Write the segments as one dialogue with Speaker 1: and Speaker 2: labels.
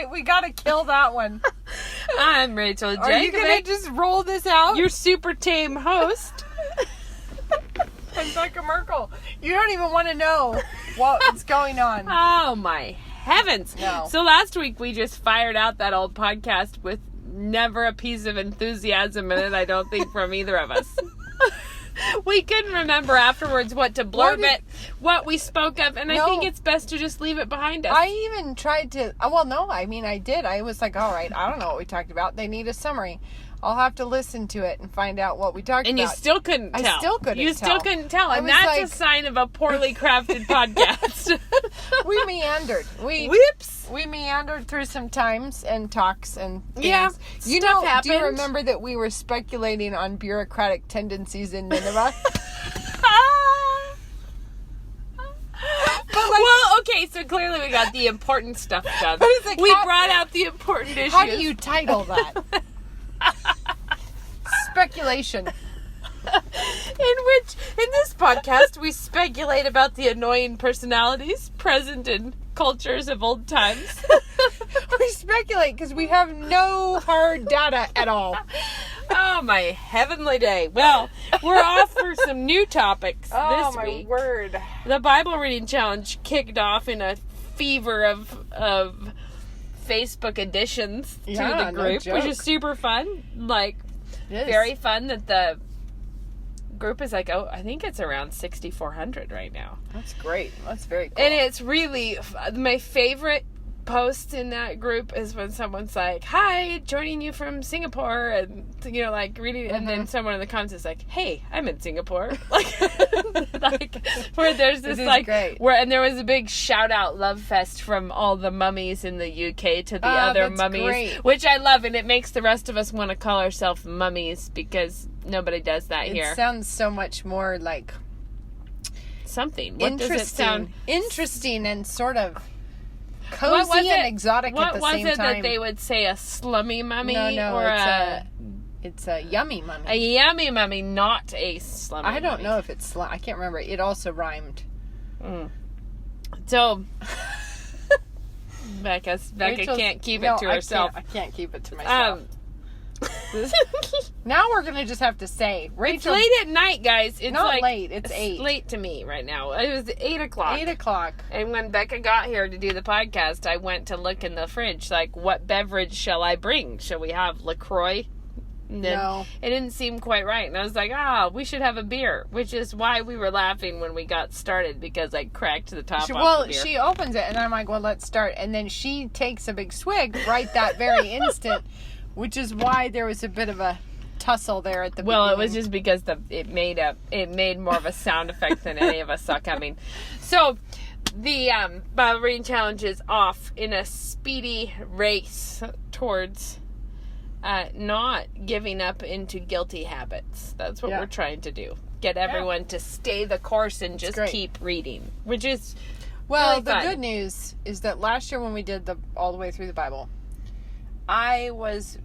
Speaker 1: right. We got to kill that one.
Speaker 2: I'm Rachel Jankovic.
Speaker 1: Are you going to just roll this out?
Speaker 2: Your super tame host.
Speaker 1: I'm Becca Merkel. You don't even want to know what's going on.
Speaker 2: Oh, my heavens.
Speaker 1: No.
Speaker 2: So last week we just fired out that old podcast with never a piece of enthusiasm in it, I don't think, from either of us. We couldn't remember afterwards what to blurb what we spoke of, and I think it's best to just leave it behind us.
Speaker 1: I even tried to, I did. I was like, all right, I don't know what we talked about. They need a summary. I'll have to listen to it and find out what we talked about.
Speaker 2: And you still couldn't tell.
Speaker 1: I still couldn't tell.
Speaker 2: And that's a sign of a poorly crafted podcast.
Speaker 1: We meandered.
Speaker 2: Whoops.
Speaker 1: We meandered through some times and talks and things.
Speaker 2: Yeah, stuff happened.
Speaker 1: Do you remember that we were speculating on bureaucratic tendencies in Nineveh?
Speaker 2: Well, okay, so clearly we got the important stuff done.
Speaker 1: But it's like,
Speaker 2: we brought out the important issues.
Speaker 1: How do you title that? Speculation.
Speaker 2: In this podcast, we speculate about the annoying personalities present in cultures of old times.
Speaker 1: We speculate because we have no hard data at all.
Speaker 2: Oh, my heavenly day. Well, we're off for some new topics this week.
Speaker 1: Oh, my word.
Speaker 2: The Bible Reading Challenge kicked off in a fever of Facebook additions to the group, which is super fun. Like, very fun that the group is like, I think it's around 6,400 right now.
Speaker 1: That's great. That's very cool.
Speaker 2: And it's really, my favorite post in that group is when someone's like, hi, joining you from Singapore, and reading, and then someone in the comments is like, hey, I'm in Singapore. Where there's this
Speaker 1: great.
Speaker 2: and there was a big shout out love fest from all the mummies in the UK to the other mummies, great. Which I love, and it makes the rest of us want to call ourselves mummies because nobody does that here.
Speaker 1: It sounds so much more like
Speaker 2: something. What does it sound?
Speaker 1: Interesting and sort of cozy and exotic at the same time.
Speaker 2: What was it that they would say, a slummy mummy?
Speaker 1: No, or it's a yummy mummy.
Speaker 2: A yummy mummy, not a slummy
Speaker 1: I don't
Speaker 2: mummy.
Speaker 1: know if it's I can't remember. It also rhymed.
Speaker 2: So, Becca can't keep it to herself.
Speaker 1: I can't keep it to myself. Now we're going to just have to say, Rachel.
Speaker 2: It's late at night, guys. It's
Speaker 1: not late. It's 8.
Speaker 2: It's late to me right now. It was 8 o'clock.
Speaker 1: 8 o'clock.
Speaker 2: And when Becca got here to do the podcast, I went to look in the fridge, like, what beverage shall I bring? Shall we have LaCroix?
Speaker 1: No.
Speaker 2: It didn't seem quite right. And I was like, we should have a beer, which is why we were laughing when we got started, because I cracked the top off the beer.
Speaker 1: Well, she opens it, and I'm like, well, let's start. And then she takes a big swig right that very instant, which is why there was a bit of a tussle there at the beginning.
Speaker 2: Well, it was just because it made more of a sound effect than any of us saw coming. So, the Bible Reading Challenge is off in a speedy race towards not giving up into guilty habits. That's what we're trying to do. Get everyone to stay the course and just keep reading, which is really
Speaker 1: the
Speaker 2: fun.
Speaker 1: Good news is that last year when we did all the way through the Bible, I was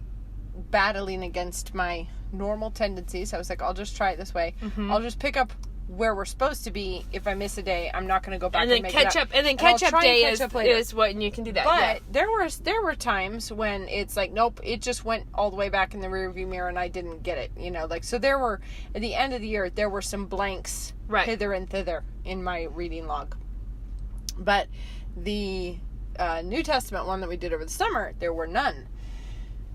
Speaker 1: battling against my normal tendencies. I was like, I'll just try it this way. Mm-hmm. I'll just pick up where we're supposed to be. If I miss a day, I'm not going to go back and make it up.
Speaker 2: And then catch up day is what, and you can do that.
Speaker 1: But there were times when it's like, nope, it just went all the way back in the rearview mirror and I didn't get it. So there were, at the end of the year, there were some blanks hither and thither in my reading log. But the New Testament one that we did over the summer, there were none.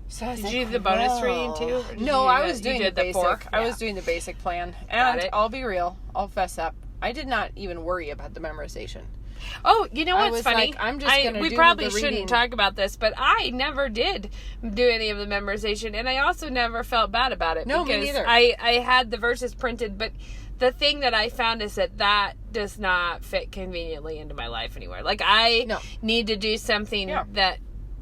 Speaker 1: So
Speaker 2: did you do the bonus reading too?
Speaker 1: No, I was doing the basic.
Speaker 2: Yeah.
Speaker 1: I was doing the basic plan. And I'll be real. I'll fess up. I did not even worry about the memorization.
Speaker 2: Oh, you know what's funny?
Speaker 1: Like, I'm just going to do the reading.
Speaker 2: We probably shouldn't talk about this, but I never did do any of the memorization, and I also never felt bad about it.
Speaker 1: No, me neither.
Speaker 2: I had the verses printed, but the thing that I found is that does not fit conveniently into my life anywhere. Like, I need to do something that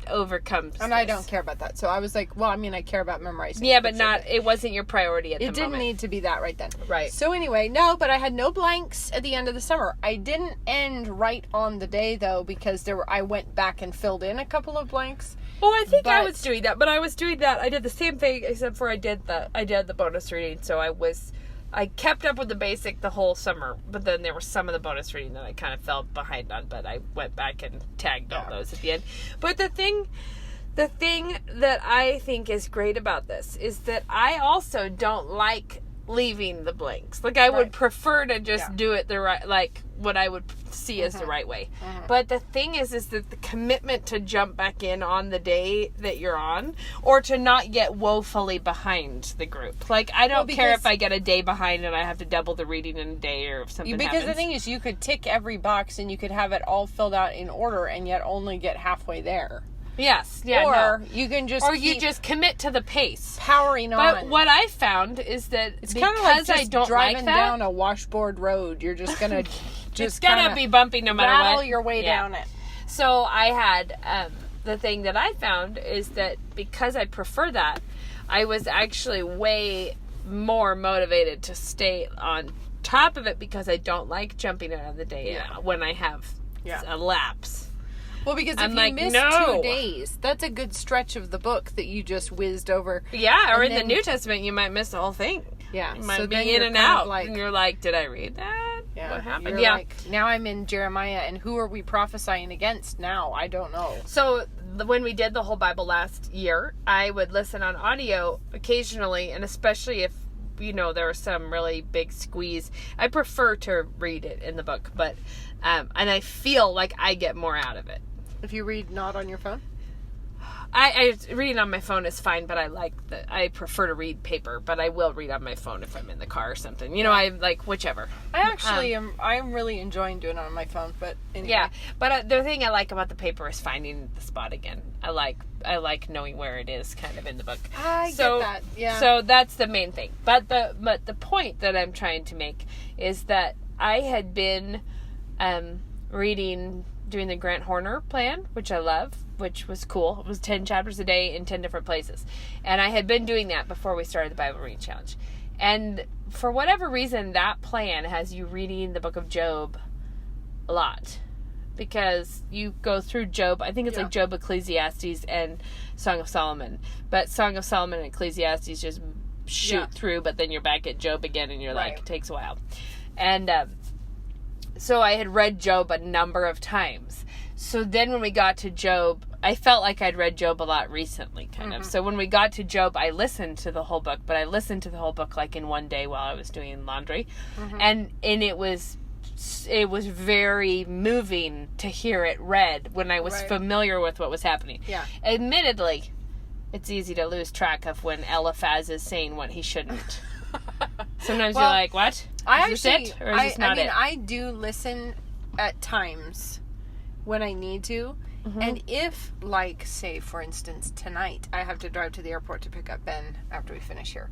Speaker 2: overcomes
Speaker 1: and I don't care about that. So I was like, well, I mean, I care about memorizing.
Speaker 2: Yeah, but it wasn't your priority at the moment.
Speaker 1: It didn't need to be that right then.
Speaker 2: Right.
Speaker 1: So anyway, but I had no blanks at the end of the summer. I didn't end right on the day though, because I went back and filled in a couple of blanks.
Speaker 2: Well, I think I was doing that, but I was doing that. I did the same thing except for I did the bonus reading. So I was I kept up with the basic the whole summer, but then there was some of the bonus reading that I kind of fell behind on, but I went back and tagged all those at the end. But the thing that I think is great about this is that I also don't like leaving the blanks. Like, I would prefer to just do it the right, like, what I would see as the right way. But the thing is that the commitment to jump back in on the day that you're on, or to not get woefully behind the group. Like, I don't care if I get a day behind and I have to double the reading in a day, or if something happens.
Speaker 1: The thing is, you could tick every box and you could have it all filled out in order and yet only get halfway there.
Speaker 2: Yes. Yeah.
Speaker 1: Or you can just
Speaker 2: you just commit to the pace,
Speaker 1: powering on.
Speaker 2: But what I found is that
Speaker 1: it's
Speaker 2: because
Speaker 1: kind of like just
Speaker 2: I don't
Speaker 1: driving
Speaker 2: like that,
Speaker 1: down a washboard road, you're just gonna
Speaker 2: it's gonna be bumpy no matter what.
Speaker 1: Rattle your way down it.
Speaker 2: So I had the thing that I found is that because I prefer that, I was actually way more motivated to stay on top of it because I don't like jumping out of the day when I have a lapse.
Speaker 1: Well, because if you miss 2 days, that's a good stretch of the book that you just whizzed over.
Speaker 2: Yeah, or in the New Testament, you might miss the whole thing.
Speaker 1: Yeah.
Speaker 2: You might be in and out. And you're like, did I read that?
Speaker 1: Yeah.
Speaker 2: What happened?
Speaker 1: You're like, now I'm in Jeremiah, and who are we prophesying against now? I don't know.
Speaker 2: So, when we did the whole Bible last year, I would listen on audio occasionally, and especially if, there was some really big squeeze. I prefer to read it in the book, but, and I feel like I get more out of it.
Speaker 1: If you read not on your phone?
Speaker 2: I reading on my phone is fine, but I prefer to read paper, but I will read on my phone if I'm in the car or something. I like whichever.
Speaker 1: I actually I'm really enjoying doing it on my phone, but anyway.
Speaker 2: Yeah, but the thing I like about the paper is finding the spot again. I like knowing where it is kind of in the book.
Speaker 1: I get that. Yeah.
Speaker 2: So that's the main thing. But the point that I'm trying to make is that I had been doing the Grant Horner plan, which I love, which was cool. It was 10 chapters a day in 10 different places. And I had been doing that before we started the Bible Reading Challenge. And for whatever reason, that plan has you reading the book of Job a lot. Because you go through Job, I think it's like Job, Ecclesiastes, and Song of Solomon. But Song of Solomon and Ecclesiastes just shoot through, but then you're back at Job again, and you're like, it takes a while. And so I had read Job a number of times. So then when we got to Job, I felt like I'd read Job a lot recently, kind of. So when we got to Job, I listened to the whole book, but I listened to the whole book like in one day while I was doing laundry. And it was very moving to hear it read when I was familiar with what was happening.
Speaker 1: Yeah.
Speaker 2: Admittedly, it's easy to lose track of when Eliphaz is saying what he shouldn't. Sometimes you're like, what? Is this it? Or is this not it?
Speaker 1: I do listen at times when I need to. And if, like, say, for instance, tonight, I have to drive to the airport to pick up Ben after we finish here.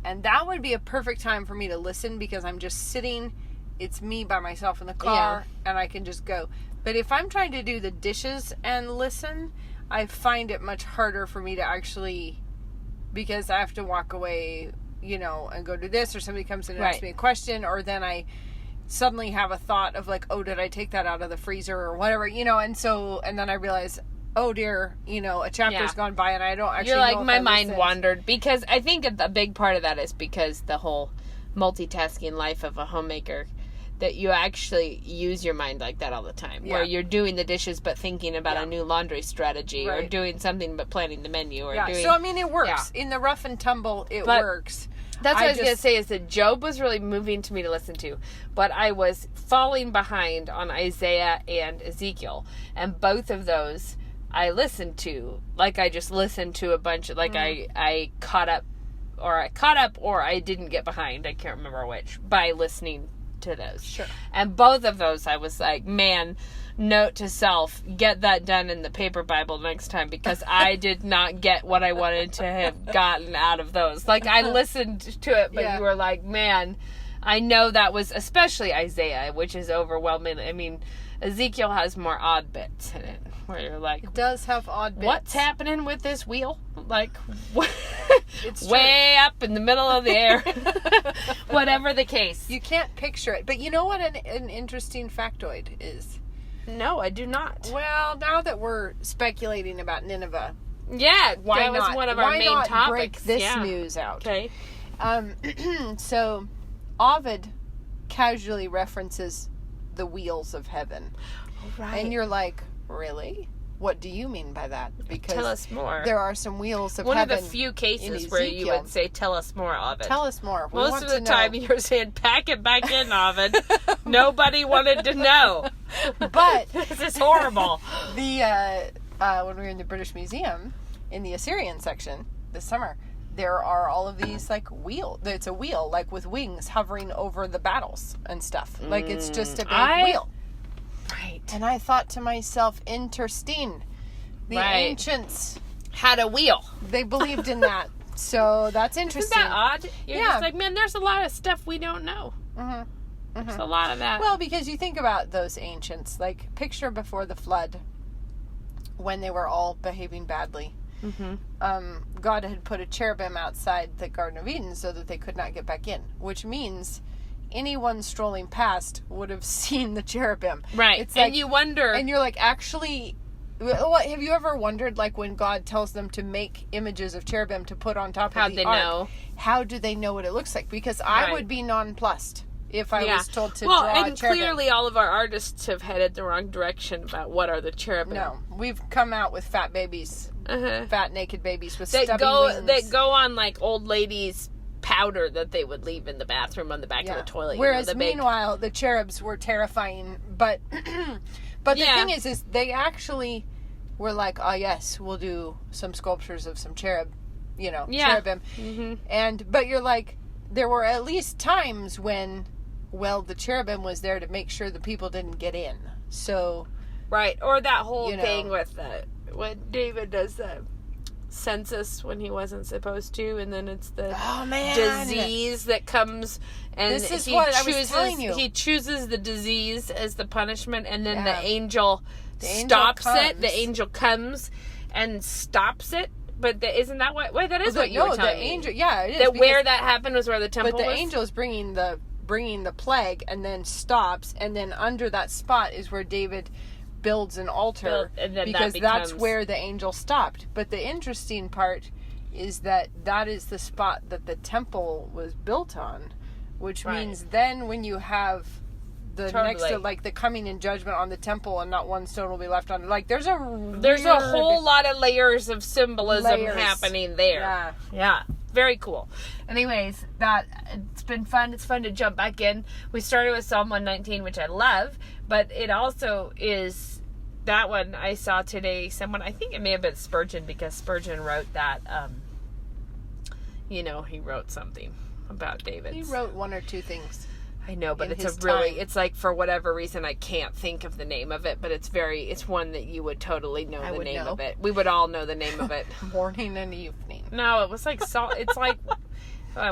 Speaker 1: And that would be a perfect time for me to listen because I'm just sitting, it's me by myself in the car, and I can just go. But if I'm trying to do the dishes and listen, I find it much harder for me to actually, because I have to walk away, and go do this, or somebody comes in and asks me a question, or then I suddenly have a thought of like, oh, did I take that out of the freezer or whatever, and then I realize, oh dear, a chapter's gone by and I don't actually know.
Speaker 2: You're like, my mind wandered, because I think a big part of that is because the whole multitasking life of a homemaker, that you actually use your mind like that all the time, where you're doing the dishes but thinking about a new laundry strategy, or doing something but planning the menu, or doing...
Speaker 1: So I mean, it works. In the rough and tumble, it works.
Speaker 2: That's what I was going to say, is that Job was really moving to me to listen to, but I was falling behind on Isaiah and Ezekiel, and both of those I listened to. Like, I just listened to a bunch of, like, I caught up, or I didn't get behind, I can't remember which, by listening to those.
Speaker 1: Sure.
Speaker 2: And both of those I was like, man, note to self, get that done in the paper Bible next time, because I did not get what I wanted to have gotten out of those. Like, I listened to it, but you were like, man, I know that was, especially Isaiah, which is overwhelming. I mean, Ezekiel has more odd bits in it, where you're like,
Speaker 1: it does have odd bits.
Speaker 2: What's happening with this wheel? Like,
Speaker 1: it's
Speaker 2: way up in the middle of the air. Whatever the case.
Speaker 1: You can't picture it. But you know what an interesting factoid is?
Speaker 2: No, I do not.
Speaker 1: Well, now that we're speculating about Nineveh,
Speaker 2: that was one of our main topics.
Speaker 1: Break this news out.
Speaker 2: Okay.
Speaker 1: So Ovid casually references the wheels of heaven.
Speaker 2: Right.
Speaker 1: And you're like, really? What do you mean by that? Because
Speaker 2: tell us more.
Speaker 1: There are some wheels of
Speaker 2: heaven.
Speaker 1: One
Speaker 2: of the few cases where you would say, tell us more, Ovid.
Speaker 1: Tell us more.
Speaker 2: Most of the time you're saying, pack it back in, Ovid. Nobody wanted to know.
Speaker 1: But
Speaker 2: this is horrible.
Speaker 1: When we were in the British Museum, in the Assyrian section this summer, there are all of these wheel. It's a wheel with wings hovering over the battles and stuff. It's just a big wheel.
Speaker 2: Right.
Speaker 1: And I thought to myself, interesting. The ancients
Speaker 2: had a wheel.
Speaker 1: They believed in that. So that's interesting.
Speaker 2: Isn't that odd? You're just like, man, there's a lot of stuff we don't know. There's a lot of that.
Speaker 1: Well, because you think about those ancients, picture before the flood, when they were all behaving badly. God had put a cherubim outside the Garden of Eden so that they could not get back in, which means anyone strolling past would have seen the cherubim.
Speaker 2: Right. It's and you wonder...
Speaker 1: And you're actually... Have you ever wondered, when God tells them to make images of cherubim to put on top of the ark?
Speaker 2: How'd they know?
Speaker 1: How do they know what it looks like? Because I would be nonplussed if I was told to draw a cherubim.
Speaker 2: Clearly all of our artists have headed the wrong direction about what are the cherubim.
Speaker 1: No. We've come out with fat babies. Fat, naked babies with
Speaker 2: stubby
Speaker 1: wings.
Speaker 2: That go on, old ladies' powder that they would leave in the bathroom on the back of the toilet.
Speaker 1: Whereas meanwhile, the cherubs were terrifying. But the thing is they actually were oh yes, we'll do some sculptures of some cherubim. But you're there were at least times when, the cherubim was there to make sure the people didn't get in. So.
Speaker 2: Right. Or that whole thing with when David does the census when he wasn't supposed to, and then it's the disease that comes, and
Speaker 1: this is what I was telling you.
Speaker 2: He chooses the disease as the punishment, and then the angel stops it. The angel comes and stops it. But isn't that what? Wait, that is what you were telling me.
Speaker 1: Angel, yeah, it is.
Speaker 2: That where that happened was where the temple was.
Speaker 1: But the angel is bringing the plague, and then stops, and then under that spot is where David builds an altar, because that's where the angel stopped. But the interesting part is that is the spot that the temple was built on, which means then when you have the next to the coming in judgment on the temple, and not one stone will be left on it. There's a
Speaker 2: whole lot of layers of symbolism happening there. Yeah. Very cool. Anyways, it's been fun. It's fun to jump back in. We started with Psalm 119, which I love, but it also is that one I saw today. I think it may have been Spurgeon, because Spurgeon wrote that, he wrote something about David.
Speaker 1: He wrote one or two things.
Speaker 2: I know, but it's for whatever reason, I can't think of the name of it, but it's one that you would totally know the name of it. We would all know the name of it.
Speaker 1: Morning and evening.
Speaker 2: No, it was it's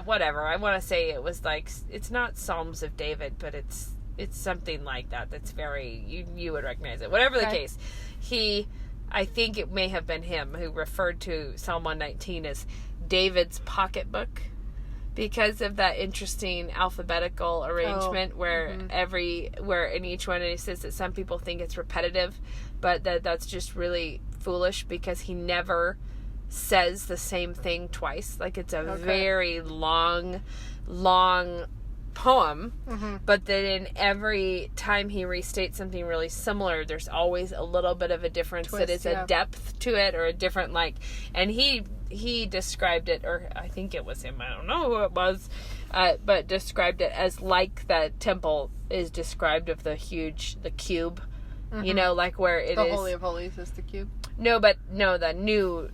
Speaker 2: whatever. I want to say it was it's not Psalms of David, but it's something like that. That's very, you would recognize it. Whatever the case, I think it may have been him who referred to Psalm 119 as David's pocketbook, because of that interesting alphabetical arrangement where in each one it says that some people think it's repetitive, but that's just really foolish, because he never says the same thing twice. It's a very long poem, but then in every time he restates something really similar, there's always a little bit of a difference. Twist, that is a depth to it, or a different and he described it, or I think it was him, I don't know who it was, but described it as the temple is described of the cube, where it is.
Speaker 1: The Holy of Holies is the cube?
Speaker 2: The new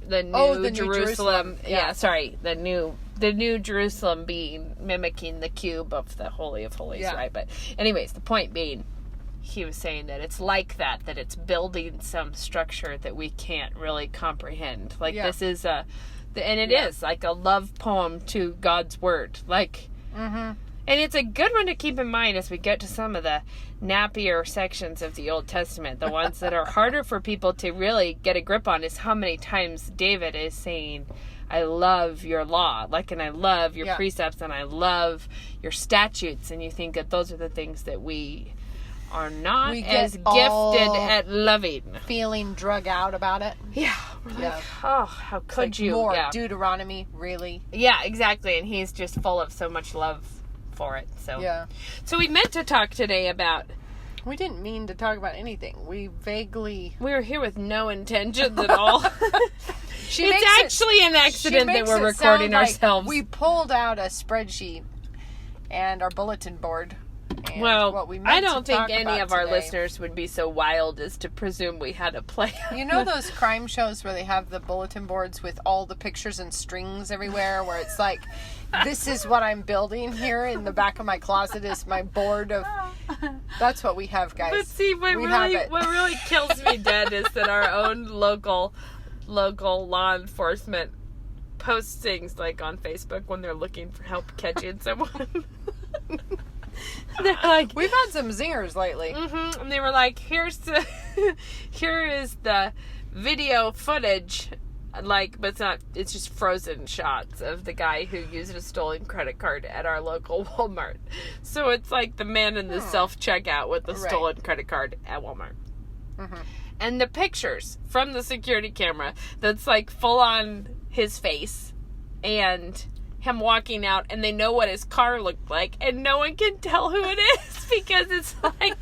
Speaker 2: Jerusalem. Yeah, sorry. The new Jerusalem being mimicking the cube of the Holy of Holies, right? But anyways, the point being, he was saying that it's that it's building some structure that we can't really comprehend. This is is a love poem to God's word. And it's a good one to keep in mind as we get to some of the nappier sections of the Old Testament. The ones that are harder for people to really get a grip on is how many times David is saying, I love your law, and I love your precepts, and I love your statutes. And you think that those are the things that we are not as gifted at loving.
Speaker 1: Feeling drug out about it.
Speaker 2: Yeah. We're how could you?
Speaker 1: More Deuteronomy, really?
Speaker 2: Yeah, exactly. And he's just full of so much love for it. So
Speaker 1: Yeah.
Speaker 2: So we meant to talk today about...
Speaker 1: We didn't mean to talk about anything. We
Speaker 2: were here with no intentions at all. It's actually an accident that we're recording ourselves.
Speaker 1: We pulled out a spreadsheet and our bulletin board. And
Speaker 2: well, I don't think any of our listeners would be so wild as to presume we had a plan.
Speaker 1: You know those crime shows where they have the bulletin boards with all the pictures and strings everywhere, where it's like, this is what I'm building here in the back of my closet is my board of... That's what we have, guys.
Speaker 2: But see, what really kills me dead is that our own local law enforcement posts things like on Facebook when they're looking for help catching someone. They're like,
Speaker 1: we've had some zingers lately.
Speaker 2: Mm-hmm, and they were like, here is the video footage, like, but it's just frozen shots of the guy who used a stolen credit card at our local Walmart. So it's like the man in the self-checkout with the stolen credit card at Walmart. Mm-hmm. And the pictures from the security camera, that's like full on his face and him walking out, and they know what his car looked like, and no one can tell who it is because it's like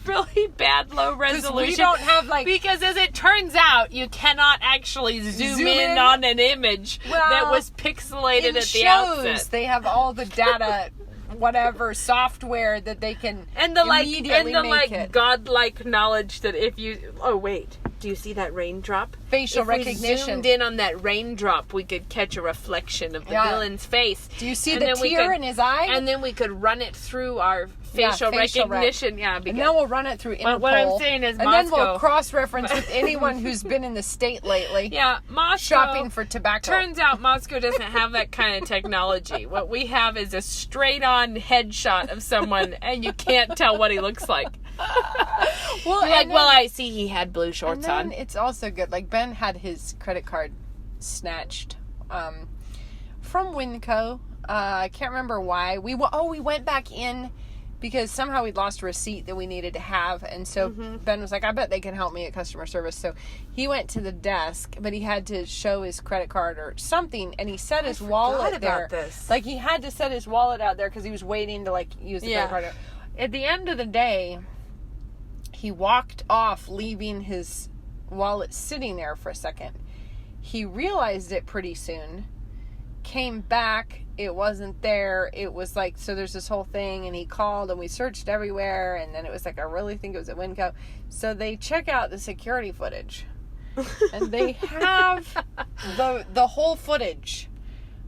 Speaker 2: really bad low resolution.
Speaker 1: We don't have
Speaker 2: because as it turns out, you cannot actually zoom in on an image that was pixelated at the outset.
Speaker 1: They have all the data, whatever software that they can immediately make it.
Speaker 2: Godlike knowledge that if you do you see that raindrop?
Speaker 1: Facial recognition.
Speaker 2: If we zoomed in on that raindrop, we could catch a reflection of the villain's face.
Speaker 1: Do you see the tear in his eye?
Speaker 2: And then we could run it through our facial recognition. Yeah,
Speaker 1: and then we'll run it through Interpol.
Speaker 2: What I'm saying is,
Speaker 1: and then we'll cross-reference with anyone who's been in the state lately.
Speaker 2: Yeah, Moscow.
Speaker 1: Shopping for tobacco.
Speaker 2: Turns out Moscow doesn't have that kind of technology. What we have is a straight-on headshot of someone, and you can't tell what he looks like. Well, I see he had blue shorts on.
Speaker 1: It's also good. Like, Ben had his credit card snatched from Winco. I can't remember why. We went back in because somehow we'd lost a receipt that we needed to have, and so Ben was like, I bet they can help me at customer service. So he went to the desk, but he had to show his credit card or something, and he set his wallet there. Like, he had to set his wallet out there because he was waiting to use the credit card. At the end of the day, he walked off, leaving his wallet sitting there for a second. He realized it pretty soon, came back, it wasn't there. It was so there's this whole thing, and he called, and we searched everywhere, and then it was I really think it was at Winco. So they check out the security footage, and they have the whole footage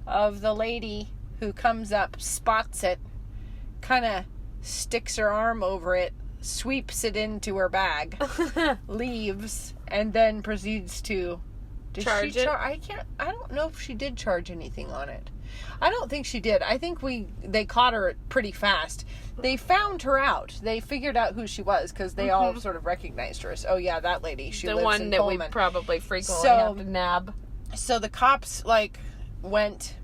Speaker 1: of the lady who comes up, spots it, kind of sticks her arm over it, sweeps it into her bag, leaves, and then proceeds to
Speaker 2: charge it.
Speaker 1: I don't know if she did charge anything on it. I don't think she did. I think they caught her pretty fast. They found her out. They figured out who she was because they all sort of recognized her as, that lady. She lives in Pullman.
Speaker 2: The one that we probably frequently have to nab.
Speaker 1: So the cops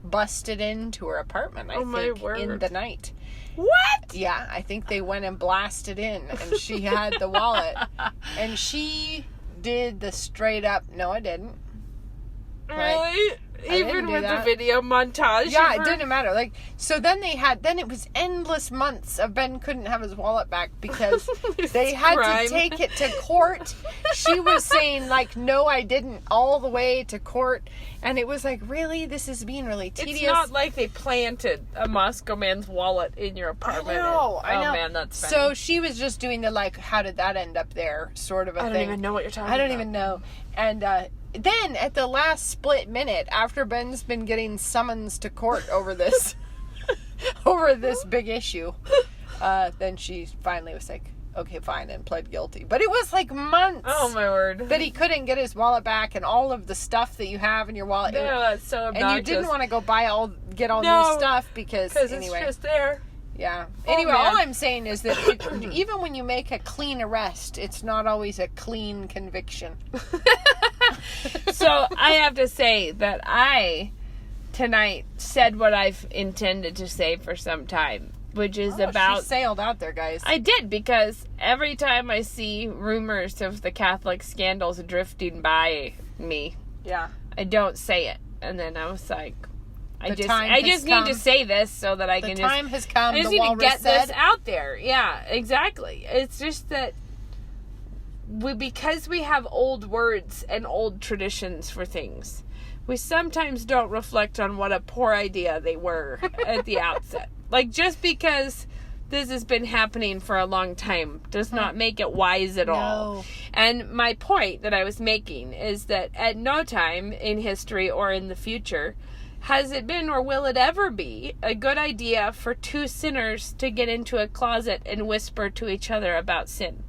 Speaker 1: busted into her apartment, I think, in the night.
Speaker 2: What?
Speaker 1: Yeah, I think they went and blasted in, and she had the wallet. And she did the straight up, no, I didn't.
Speaker 2: Really? Even with the video montage?
Speaker 1: Yeah, it didn't matter. So then it was endless months of Ben couldn't have his wallet back because they had to take it to court. She was saying, no, I didn't, all the way to court. And it was really? This is being really tedious.
Speaker 2: It's not like they planted a Moscow man's wallet in your apartment.
Speaker 1: I know.
Speaker 2: Oh, man, that's funny.
Speaker 1: So she was just doing the, how did that end up there sort of a thing.
Speaker 2: I don't even know what you're talking about.
Speaker 1: I don't even know. And, then, at the last split minute, after Ben's been getting summons to court over this, over this big issue, then she finally was like, okay, fine, and pled guilty. But it was months.
Speaker 2: Oh, my word.
Speaker 1: That he couldn't get his wallet back, and all of the stuff that you have in your wallet.
Speaker 2: No, that's so obnoxious.
Speaker 1: And you didn't want to go get all new stuff because anyway.
Speaker 2: It's just there.
Speaker 1: Yeah. Anyway, all I'm saying is that even when you make a clean arrest, it's not always a clean conviction.
Speaker 2: So I have to say that I, tonight, said what I've intended to say for some time, which is about...
Speaker 1: She sailed out there, guys.
Speaker 2: I did, because every time I see rumors of the Catholic scandals drifting by me,
Speaker 1: yeah,
Speaker 2: I don't say it. And then I was like, I just need to say this so that I can just...
Speaker 1: The time has come,
Speaker 2: I just need to get this out there. Yeah, exactly. It's just that because we have old words and old traditions for things, we sometimes don't reflect on what a poor idea they were at the outset. Like, just because this has been happening for a long time does not make it wise at all. And my point that I was making is that at no time in history or in the future has it been or will it ever be a good idea for two sinners to get into a closet and whisper to each other about sin.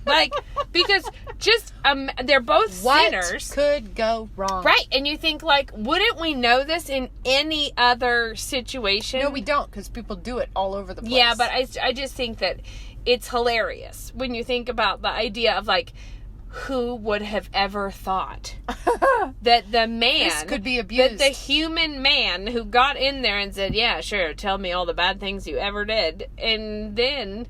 Speaker 2: Like, because just, they're both sinners.
Speaker 1: What could go wrong?
Speaker 2: Right, and you think, like, wouldn't we know this in any other situation?
Speaker 1: No, we don't, because people do it all over the place.
Speaker 2: Yeah, but I just think that it's hilarious when you think about the idea of, like, who would have ever thought that the man...
Speaker 1: This could be abused.
Speaker 2: That the human man who got in there and said, yeah, sure, tell me all the bad things you ever did, and then...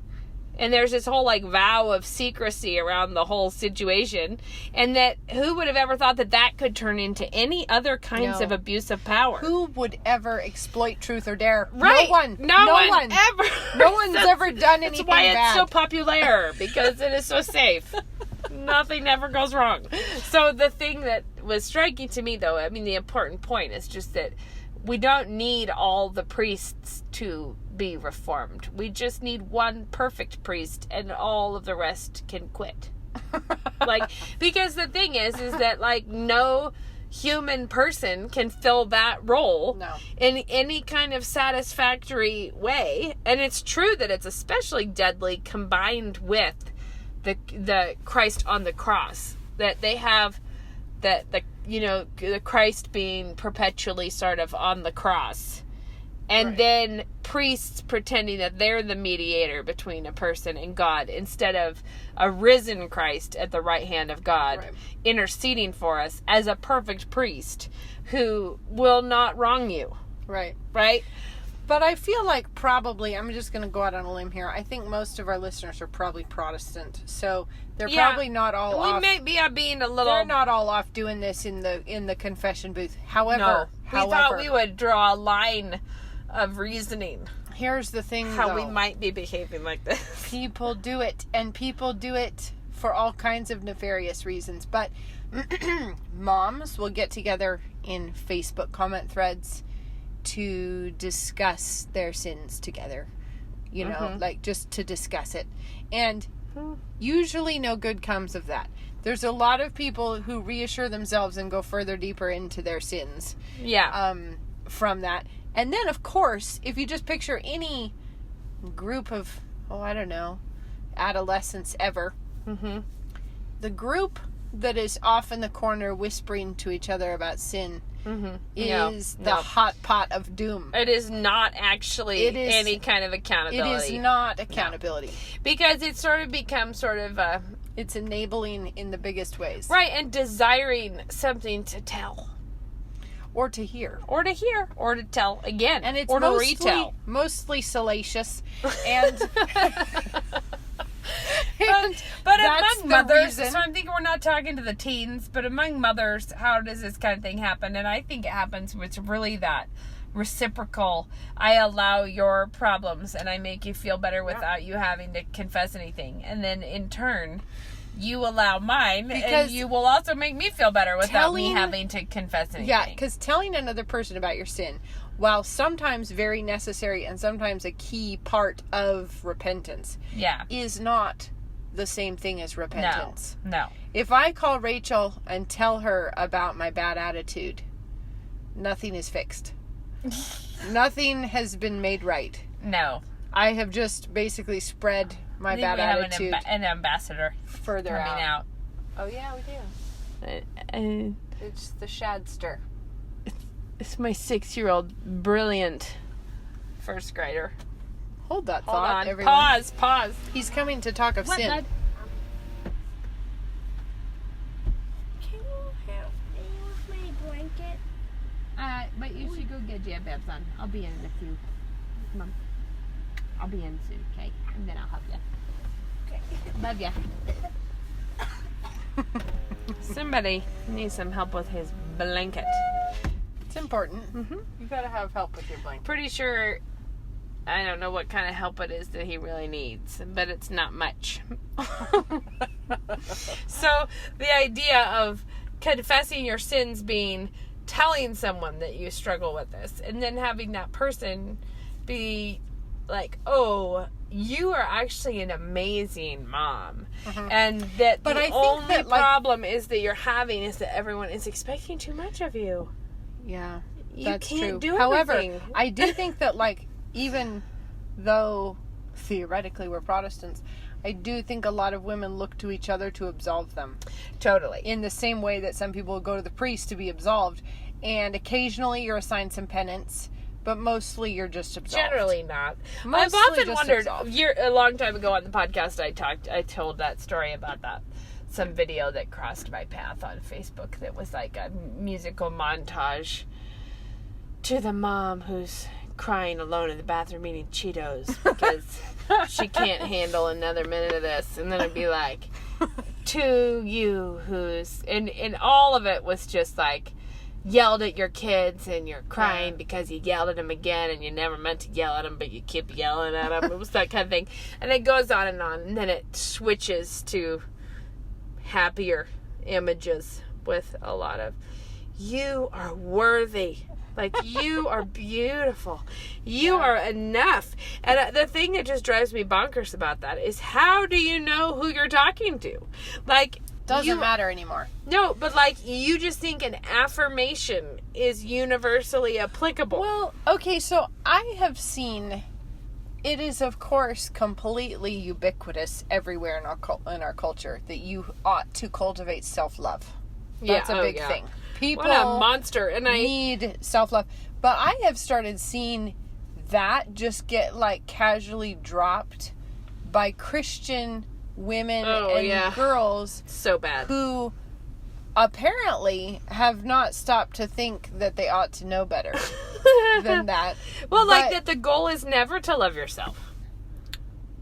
Speaker 2: And there's this whole, like, vow of secrecy around the whole situation. And that who would have ever thought that that could turn into any other kinds of abuse of power?
Speaker 1: Who would ever exploit truth or dare?
Speaker 2: Right.
Speaker 1: No one.
Speaker 2: No one ever.
Speaker 1: No one's ever done anything bad.
Speaker 2: That's why it's so popular. Because it is so safe. Nothing ever goes wrong. So the thing that was striking to me, though, I mean, the important point is just that we don't need all the priests to be reformed. We just need one perfect priest and all of the rest can quit. Like, because the thing is that, like, no human person can fill that role in any kind of satisfactory way. And it's true that it's especially deadly combined with the Christ on the cross, that they have the Christ being perpetually sort of on the cross. And then priests pretending that they're the mediator between a person and God, instead of a risen Christ at the right hand of God, interceding for us as a perfect priest who will not wrong you.
Speaker 1: Right.
Speaker 2: Right?
Speaker 1: But I feel like probably, I'm just going to go out on a limb here, I think most of our listeners are probably Protestant. So they're probably not all off.
Speaker 2: We may be being a little...
Speaker 1: They're not all off doing this in the confession booth. However,
Speaker 2: we thought we would draw a line of reasoning.
Speaker 1: Here's the thing,
Speaker 2: how we might be behaving like this.
Speaker 1: People do it, and people do it for all kinds of nefarious reasons. But moms will get together in Facebook comment threads to discuss their sins together. You know, like just to discuss it. And usually no good comes of that. There's a lot of people who reassure themselves and go further deeper into their sins.
Speaker 2: Yeah.
Speaker 1: From that. And then, of course, if you just picture any group of, adolescents ever, the group that is off in the corner whispering to each other about sin is the hot pot of doom.
Speaker 2: It is not actually any kind of accountability.
Speaker 1: It is not accountability.
Speaker 2: No. Because it sort of becomes
Speaker 1: it's enabling in the biggest ways.
Speaker 2: Right, and desiring something to tell.
Speaker 1: Or to hear.
Speaker 2: Or to tell again.
Speaker 1: And it's
Speaker 2: or to retell.
Speaker 1: Mostly salacious. And
Speaker 2: but among mothers, so I'm thinking we're not talking to the teens, but among mothers, how does this kind of thing happen? And I think it happens with really that reciprocal, I allow your problems and I make you feel better without you having to confess anything. And then in turn, you allow mine, and you will also make me feel better without me having to confess anything.
Speaker 1: Yeah, because telling another person about your sin, while sometimes very necessary and sometimes a key part of repentance, is not the same thing as repentance.
Speaker 2: No.
Speaker 1: If I call Rachel and tell her about my bad attitude, nothing is fixed. Nothing has been made right.
Speaker 2: No.
Speaker 1: I have just basically spread my bad attitude.
Speaker 2: An ambassador
Speaker 1: further
Speaker 2: out.
Speaker 1: Oh yeah, we do. It's the Shadster.
Speaker 2: It's my 6-year-old brilliant first grader.
Speaker 1: Hold that
Speaker 2: Hold
Speaker 1: thought,
Speaker 2: on.
Speaker 1: everyone.
Speaker 2: Pause.
Speaker 1: He's coming to talk of sin.
Speaker 2: Bud?
Speaker 3: Can you help me with my blanket?
Speaker 2: But you should go get your bed on. I'll be in a few. Mom. I'll be in soon, okay? And then I'll help you.
Speaker 3: Okay.
Speaker 2: Love ya. Somebody needs some help with his blanket.
Speaker 1: It's important.
Speaker 2: Mm-hmm.
Speaker 1: You gotta have help with your blanket.
Speaker 2: Pretty sure, I don't know what kind of help it is that he really needs, but it's not much. So the idea of confessing your sins being telling someone that you struggle with this, and then having that person be like, oh, you are actually an amazing mom. Mm-hmm. And that but the only problem is that you're having is that everyone is expecting too much of you.
Speaker 1: Yeah,
Speaker 2: that's true. Do
Speaker 1: However,
Speaker 2: everything.
Speaker 1: I do think that, like, even though theoretically we're Protestants, I do think a lot of women look to each other to absolve them.
Speaker 2: Totally.
Speaker 1: In the same way that some people go to the priest to be absolved. And occasionally you're assigned some penance, but mostly you're just absolved.
Speaker 2: Generally not.
Speaker 1: Mostly
Speaker 2: I've often
Speaker 1: just
Speaker 2: wondered,
Speaker 1: absolved.
Speaker 2: a long time ago on the podcast, I told that story about that. Some video that crossed my path on Facebook that was like a musical montage to the mom who's crying alone in the bathroom eating Cheetos because she can't handle another minute of this. And then it'd be like, to you who's... And all of it was just like, yelled at your kids and you're crying because you yelled at them again and you never meant to yell at them, but you keep yelling at them. It was that kind of thing. And it goes on, and then it switches to happier images with a lot of, you are worthy. Like, you are beautiful. You are enough. And the thing that just drives me bonkers about that is, how do you know who you're talking to? Like,
Speaker 1: doesn't matter anymore.
Speaker 2: No, but like, you just think an affirmation is universally applicable.
Speaker 1: Well, okay, so I have seen, it is of course completely ubiquitous everywhere in our culture that you ought to cultivate self-love. That's a big thing. People
Speaker 2: what a monster. And I
Speaker 1: need self-love. But I have started seeing that just get like casually dropped by Christian women and girls.
Speaker 2: So bad.
Speaker 1: Who apparently have not stopped to think that they ought to know better than that.
Speaker 2: Well, like that the goal is never to love yourself.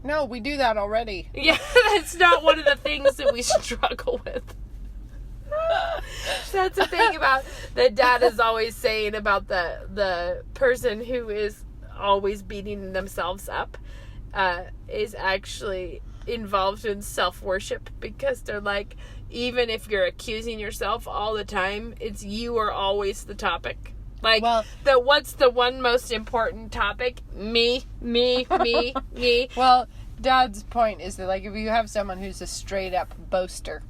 Speaker 1: No, we do that already.
Speaker 2: Yeah, that's not one of the things that we struggle with. That's the thing about that Dad is always saying about the person who is always beating themselves up is actually involved in self-worship, because they're like, even if you're accusing yourself all the time, it's you are always the topic. Like, what's the one most important topic? Me.
Speaker 1: Well, Dad's point is that, like, if you have someone who's a straight up boaster,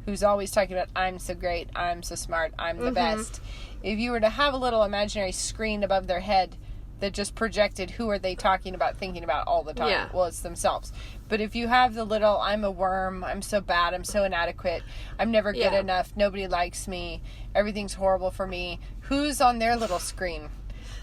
Speaker 1: who's always talking about, I'm so great, I'm so smart, I'm the best, if you were to have a little imaginary screen above their head that just projected who are they talking about, thinking about all the time, well, it's themselves. But if you have the little, I'm a worm, I'm so bad, I'm so inadequate, I'm never good enough, nobody likes me, everything's horrible for me, who's on their little screen?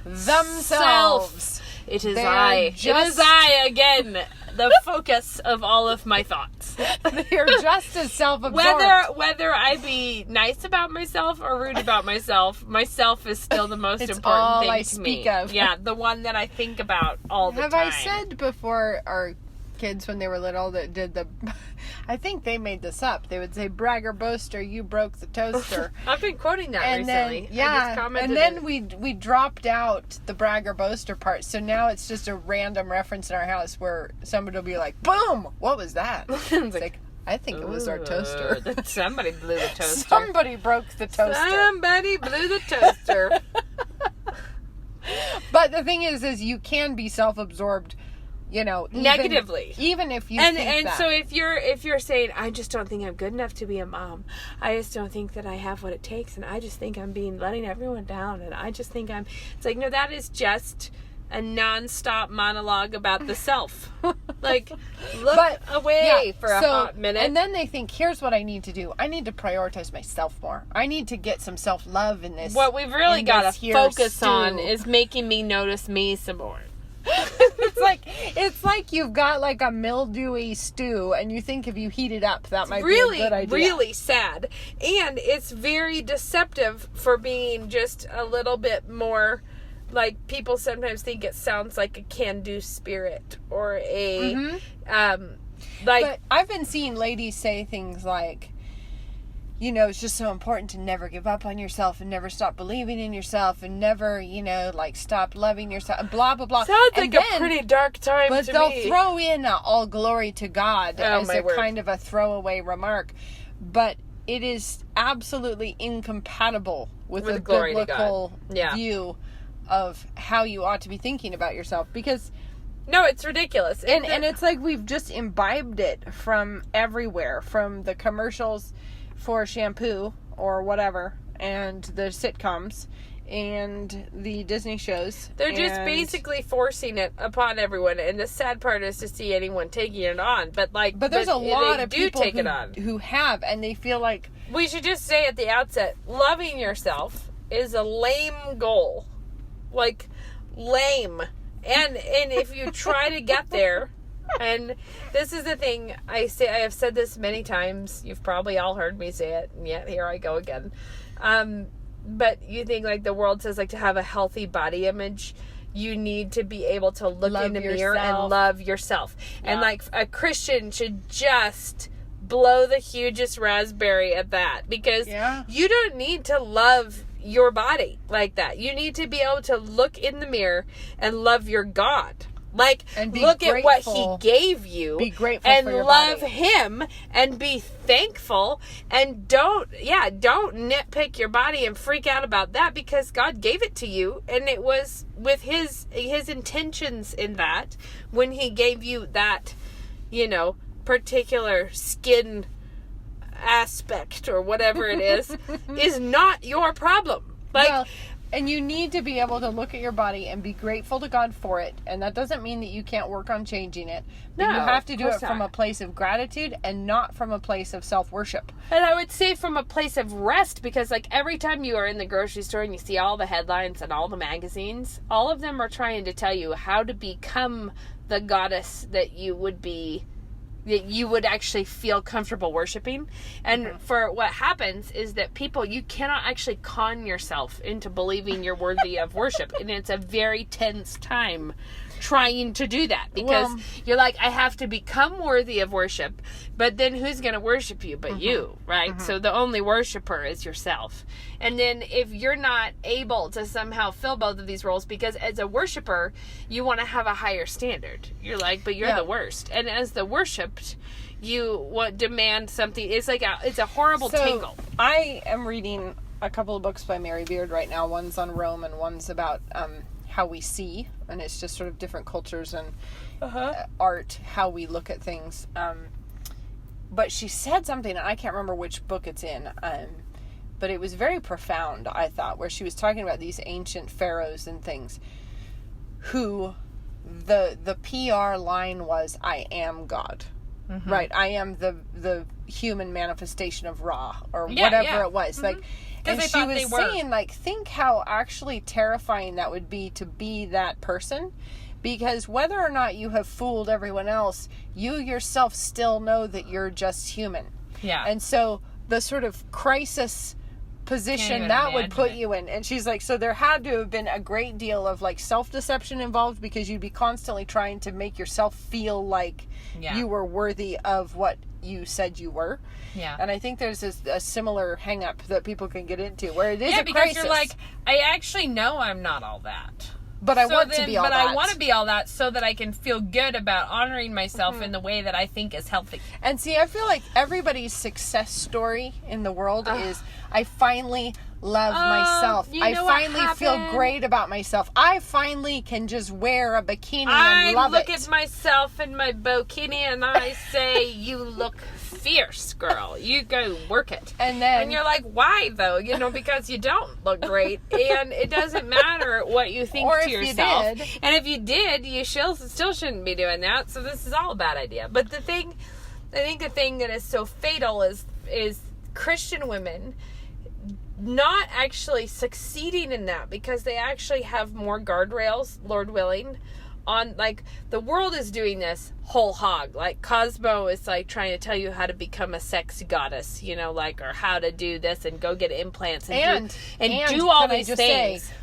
Speaker 1: Themselves.
Speaker 2: It is I. It is I again. The focus of all of my thoughts.
Speaker 1: They're just as self-absorbed.
Speaker 2: Whether I be nice about myself or rude about myself is still the most important
Speaker 1: all
Speaker 2: thing
Speaker 1: I
Speaker 2: to
Speaker 1: speak
Speaker 2: me.
Speaker 1: of.
Speaker 2: Yeah, the one that I think about all the time.
Speaker 1: Have I said before, our kids when they were little that did the, I think they made this up. They would say, bragger boaster, you broke the toaster.
Speaker 2: I've been quoting that
Speaker 1: and
Speaker 2: recently.
Speaker 1: Then, and then we dropped out the bragger boaster part, so now it's just a random reference in our house where somebody will be like, boom, what was that? It's like, I think it was our toaster.
Speaker 2: Somebody blew the toaster.
Speaker 1: Somebody broke the toaster.
Speaker 2: Somebody blew the toaster.
Speaker 1: But the thing is you can be self-absorbed, you know,
Speaker 2: negatively,
Speaker 1: even if you think that.
Speaker 2: So if you're saying, I just don't think I'm good enough to be a mom, I just don't think that I have what it takes, and I just think I'm letting everyone down, and I just think it's like, no, that is just a non-stop monologue about the self. Like, look away for a hot minute.
Speaker 1: And then they think, here's what I need to do. I need to prioritize myself more. I need to get some self-love in this.
Speaker 2: What we've really got to focus on is making me notice me some more.
Speaker 1: It's like you've got like a mildewy stew, and you think if you heat it up, that might be a good idea.
Speaker 2: Really sad. And it's very deceptive for being just a little bit more, like, people sometimes think it sounds like a can-do spirit or a,
Speaker 1: But I've been seeing ladies say things like, you know, it's just so important to never give up on yourself and never stop believing in yourself and never, you know, like stop loving yourself, blah, blah, blah.
Speaker 2: Sounds like a pretty dark time to me.
Speaker 1: But they'll throw in all glory to God as a kind of a throwaway remark. But it is absolutely incompatible with a biblical view of how you ought to be thinking about yourself. Because...
Speaker 2: No, it's ridiculous.
Speaker 1: And it's like we've just imbibed it from everywhere, from the commercials for shampoo or whatever, and the sitcoms and the Disney shows.
Speaker 2: They're just basically forcing it upon everyone, and the sad part is to see anyone taking it on. But
Speaker 1: there's a lot of people who have, and they feel like...
Speaker 2: We should just say at the outset, loving yourself is a lame goal. Like, lame. And if you try to get there, and this is the thing, I have said this many times, you've probably all heard me say it, and yet here I go again. But you think, like, the world says, like, to have a healthy body image, you need to be able to look in the mirror and love yourself. Yeah. And, like, a Christian should just blow the hugest raspberry at that, because you don't need to love your body like that. You need to be able to look in the mirror and love your God. Like, look at what he gave you.
Speaker 1: Be grateful
Speaker 2: and
Speaker 1: for your
Speaker 2: love
Speaker 1: body.
Speaker 2: him and be thankful, and don't nitpick your body and freak out about that, because God gave it to you, and it was with his intentions in that when he gave you that, you know, particular skin aspect or whatever it is not your problem. Like,
Speaker 1: well, and you need to be able to look at your body and be grateful to God for it. And that doesn't mean that you can't work on changing it. But you have to do it from a place of gratitude and not from a place of self-worship.
Speaker 2: And I would say from a place of rest, because, like, every time you are in the grocery store and you see all the headlines and all the magazines, all of them are trying to tell you how to become the goddess that you would be, that you would actually feel comfortable worshiping. And for what happens is that people, you cannot actually con yourself into believing you're worthy of worship. And it's a very tense time trying to do that, because you're like, I have to become worthy of worship, but then who's going to worship you but you, right? So the only worshiper is yourself. And then if you're not able to somehow fill both of these roles, because as a worshiper, you want to have a higher standard. You're like, but you're the worst. And as the worshipped, you demand something. It's like it's a horrible tangle.
Speaker 1: I am reading a couple of books by Mary Beard right now. One's on Rome and one's about how we see, and it's just sort of different cultures and art, how we look at things. But she said something, and I can't remember which book it's in, but it was very profound, I thought, where she was talking about these ancient pharaohs and things who the PR line was, I am God. Right? I am the human manifestation of Ra, or whatever it was. Like, and she was saying, like, think how actually terrifying that would be to be that person. Because whether or not you have fooled everyone else, you yourself still know that you're just human.
Speaker 2: Yeah.
Speaker 1: And so the sort of crisis position that would put you in. And she's like, so there had to have been a great deal of, like, self-deception involved, because you'd be constantly trying to make yourself feel like you were worthy of what you said you were.
Speaker 2: Yeah.
Speaker 1: And I think there's a similar hang-up that people can get into, where it is a crisis.
Speaker 2: Yeah, because you're like, I actually know I'm not all that.
Speaker 1: But I want to be all that.
Speaker 2: But I want to be all that so that I can feel good about honoring myself in the way that I think is healthy.
Speaker 1: And see, I feel like everybody's success story in the world is, I finally love myself. I finally feel great about myself. I finally can just wear a bikini and love it.
Speaker 2: I look at myself in my bikini and I say, you look fierce, girl. You go work it. And you're like, why though? You know, because you don't look great, and it doesn't matter what you think to yourself.
Speaker 1: You did.
Speaker 2: And if you did, you still shouldn't be doing that. So this is all a bad idea. But I think the thing that is so fatal is Christian women not actually succeeding in that, because they actually have more guardrails, Lord willing, on, like, the world is doing this whole hog. Like, Cosmo is, like, trying to tell you how to become a sex goddess, you know, like, or how to do this and go get implants and do all these things.
Speaker 1: Say,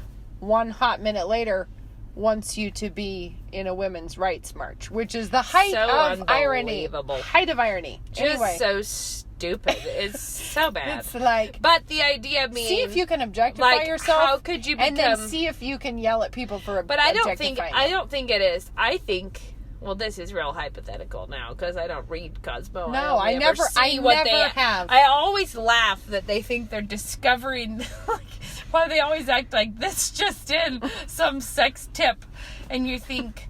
Speaker 1: one hot minute later, wants you to be in a women's rights march, which is the height
Speaker 2: So
Speaker 1: of irony.
Speaker 2: unbelievable.
Speaker 1: Height of irony.
Speaker 2: Just
Speaker 1: Anyway,
Speaker 2: so stupid. It's so bad.
Speaker 1: it's like,
Speaker 2: But the idea being,
Speaker 1: see if you can objectify
Speaker 2: like,
Speaker 1: yourself.
Speaker 2: how could you become?
Speaker 1: And then see if you can yell at people for
Speaker 2: But I don't think it is. I think. Well, this is real hypothetical now because I don't read Cosmo.
Speaker 1: No, I
Speaker 2: only
Speaker 1: never.
Speaker 2: ever
Speaker 1: I
Speaker 2: see what
Speaker 1: never have.
Speaker 2: I always laugh that they think they're discovering. Like, why they always act like this just in some sex tip, and you think.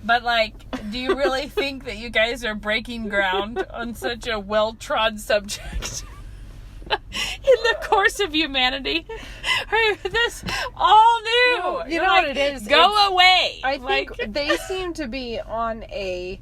Speaker 2: But, like, do you really think that you guys are breaking ground on such a well-trod subject in the course of humanity? This all new.
Speaker 1: No, you know what it is?
Speaker 2: Go away.
Speaker 1: I think they seem to be on a,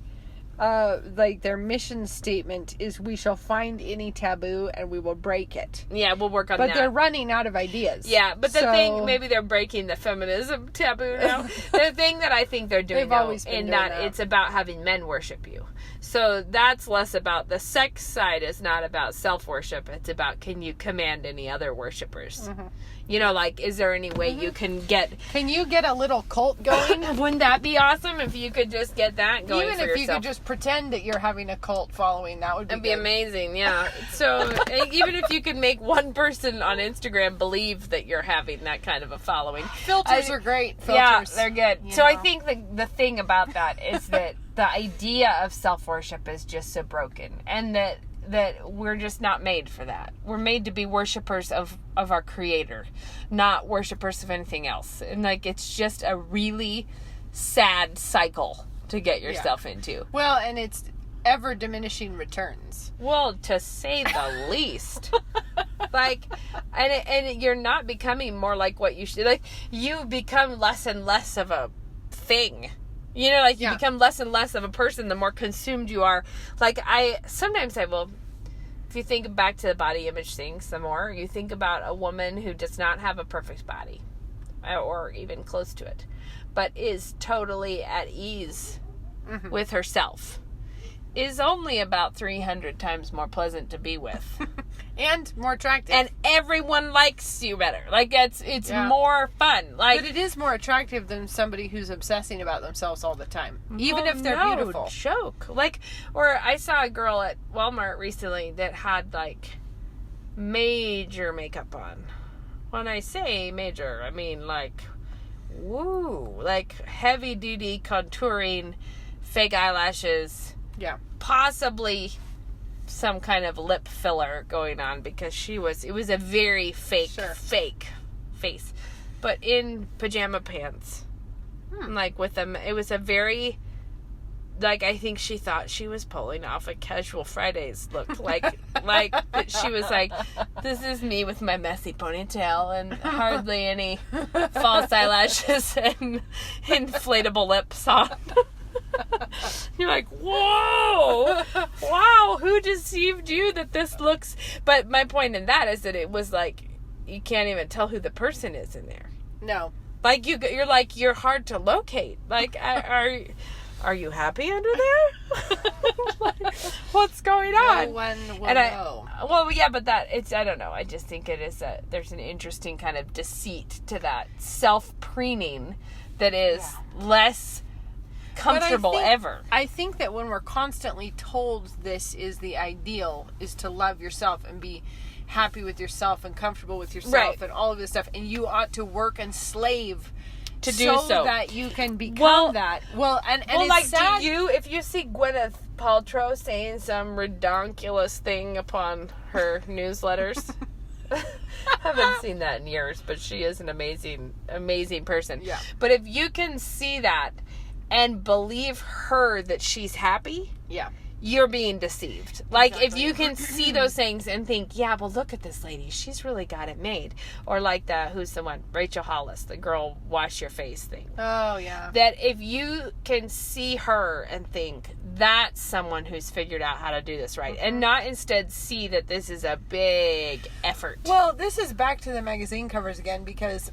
Speaker 1: like their mission statement is we shall find any taboo and we will break it.
Speaker 2: Yeah, we'll work on that.
Speaker 1: But they're running out of ideas.
Speaker 2: Yeah, but the thing, maybe they're breaking the feminism taboo now. The thing that I think they're doing now, in that it's about having men worship you. So that's less about the sex side. Is not about self-worship. It's about, can you command any other worshipers? Mm-hmm. You know, like, is there any way you can get...
Speaker 1: Can you get a little cult going?
Speaker 2: Wouldn't that be awesome if you could just get that going
Speaker 1: Even
Speaker 2: for
Speaker 1: if
Speaker 2: yourself?
Speaker 1: you could just pretend that you're having a cult following, that would be
Speaker 2: That'd be amazing, yeah. So, even if you could make one person on Instagram believe that you're having that kind of a following.
Speaker 1: Filters are great. Filters.
Speaker 2: Yeah, they're good. So,
Speaker 1: know.
Speaker 2: I think the thing about that is that the idea of self-worship is just so broken. And that we're just not made for that. We're made to be worshipers of our Creator, not worshipers of anything else. And, like, it's just a really sad cycle to get yourself into.
Speaker 1: Well, and it's ever diminishing returns.
Speaker 2: Well, to say the least. Like, and you're not becoming more like what you should. Like, you become less and less of a thing. You know, like, you become less and less of a person the more consumed you are. Like, sometimes I will, if you think back to the body image things some more, you think about a woman who does not have a perfect body, or even close to it, but is totally at ease with herself, is only about 300 times more pleasant to be with.
Speaker 1: And more attractive.
Speaker 2: And everyone likes you better. Like, it's more fun. Like,
Speaker 1: but it is more attractive than somebody who's obsessing about themselves all the time. Even if they're beautiful.
Speaker 2: Joke. Like, or I saw a girl at Walmart recently that had, like, major makeup on. When I say major, I mean, like, woo. Like, heavy-duty contouring, fake eyelashes.
Speaker 1: Yeah.
Speaker 2: Possibly some kind of lip filler going on, because it was a very fake face, but in pajama pants. Like, with them, it was a very, like, I think she thought she was pulling off a Casual Fridays look. Like that she was like, this is me with my messy ponytail and hardly any false eyelashes and inflatable lips on. You're like, whoa, wow, who deceived you that this looks... But my point in that is that it was like, you can't even tell who the person is in there.
Speaker 1: No.
Speaker 2: Like, you're like, you're hard to locate. Like, are you happy under there? Like, what's going on?
Speaker 1: No one will know.
Speaker 2: Well, yeah, but I don't know. I just think there's an interesting kind of deceit to that self-preening that is less comfortable ever.
Speaker 1: I think that when we're constantly told this is the ideal, is to love yourself and be happy with yourself and comfortable with yourself and all of this stuff, and you ought to work and slave
Speaker 2: to do so
Speaker 1: that you can become that. Well, and it's
Speaker 2: like,
Speaker 1: sad.
Speaker 2: if you see Gwyneth Paltrow saying some redonkulous thing upon her newsletters, I haven't seen that in years, but she is an amazing, amazing person.
Speaker 1: Yeah.
Speaker 2: But if you can see that and believe her that she's happy, you're being deceived. Like, if you can see those things and think, yeah, well, look at this lady, she's really got it made. Or like who's the one? Rachel Hollis, the girl wash your face thing.
Speaker 1: Oh, yeah.
Speaker 2: That if you can see her and think, that's someone who's figured out how to do this right. And not instead see that this is a big effort.
Speaker 1: Well, this is back to the magazine covers again, because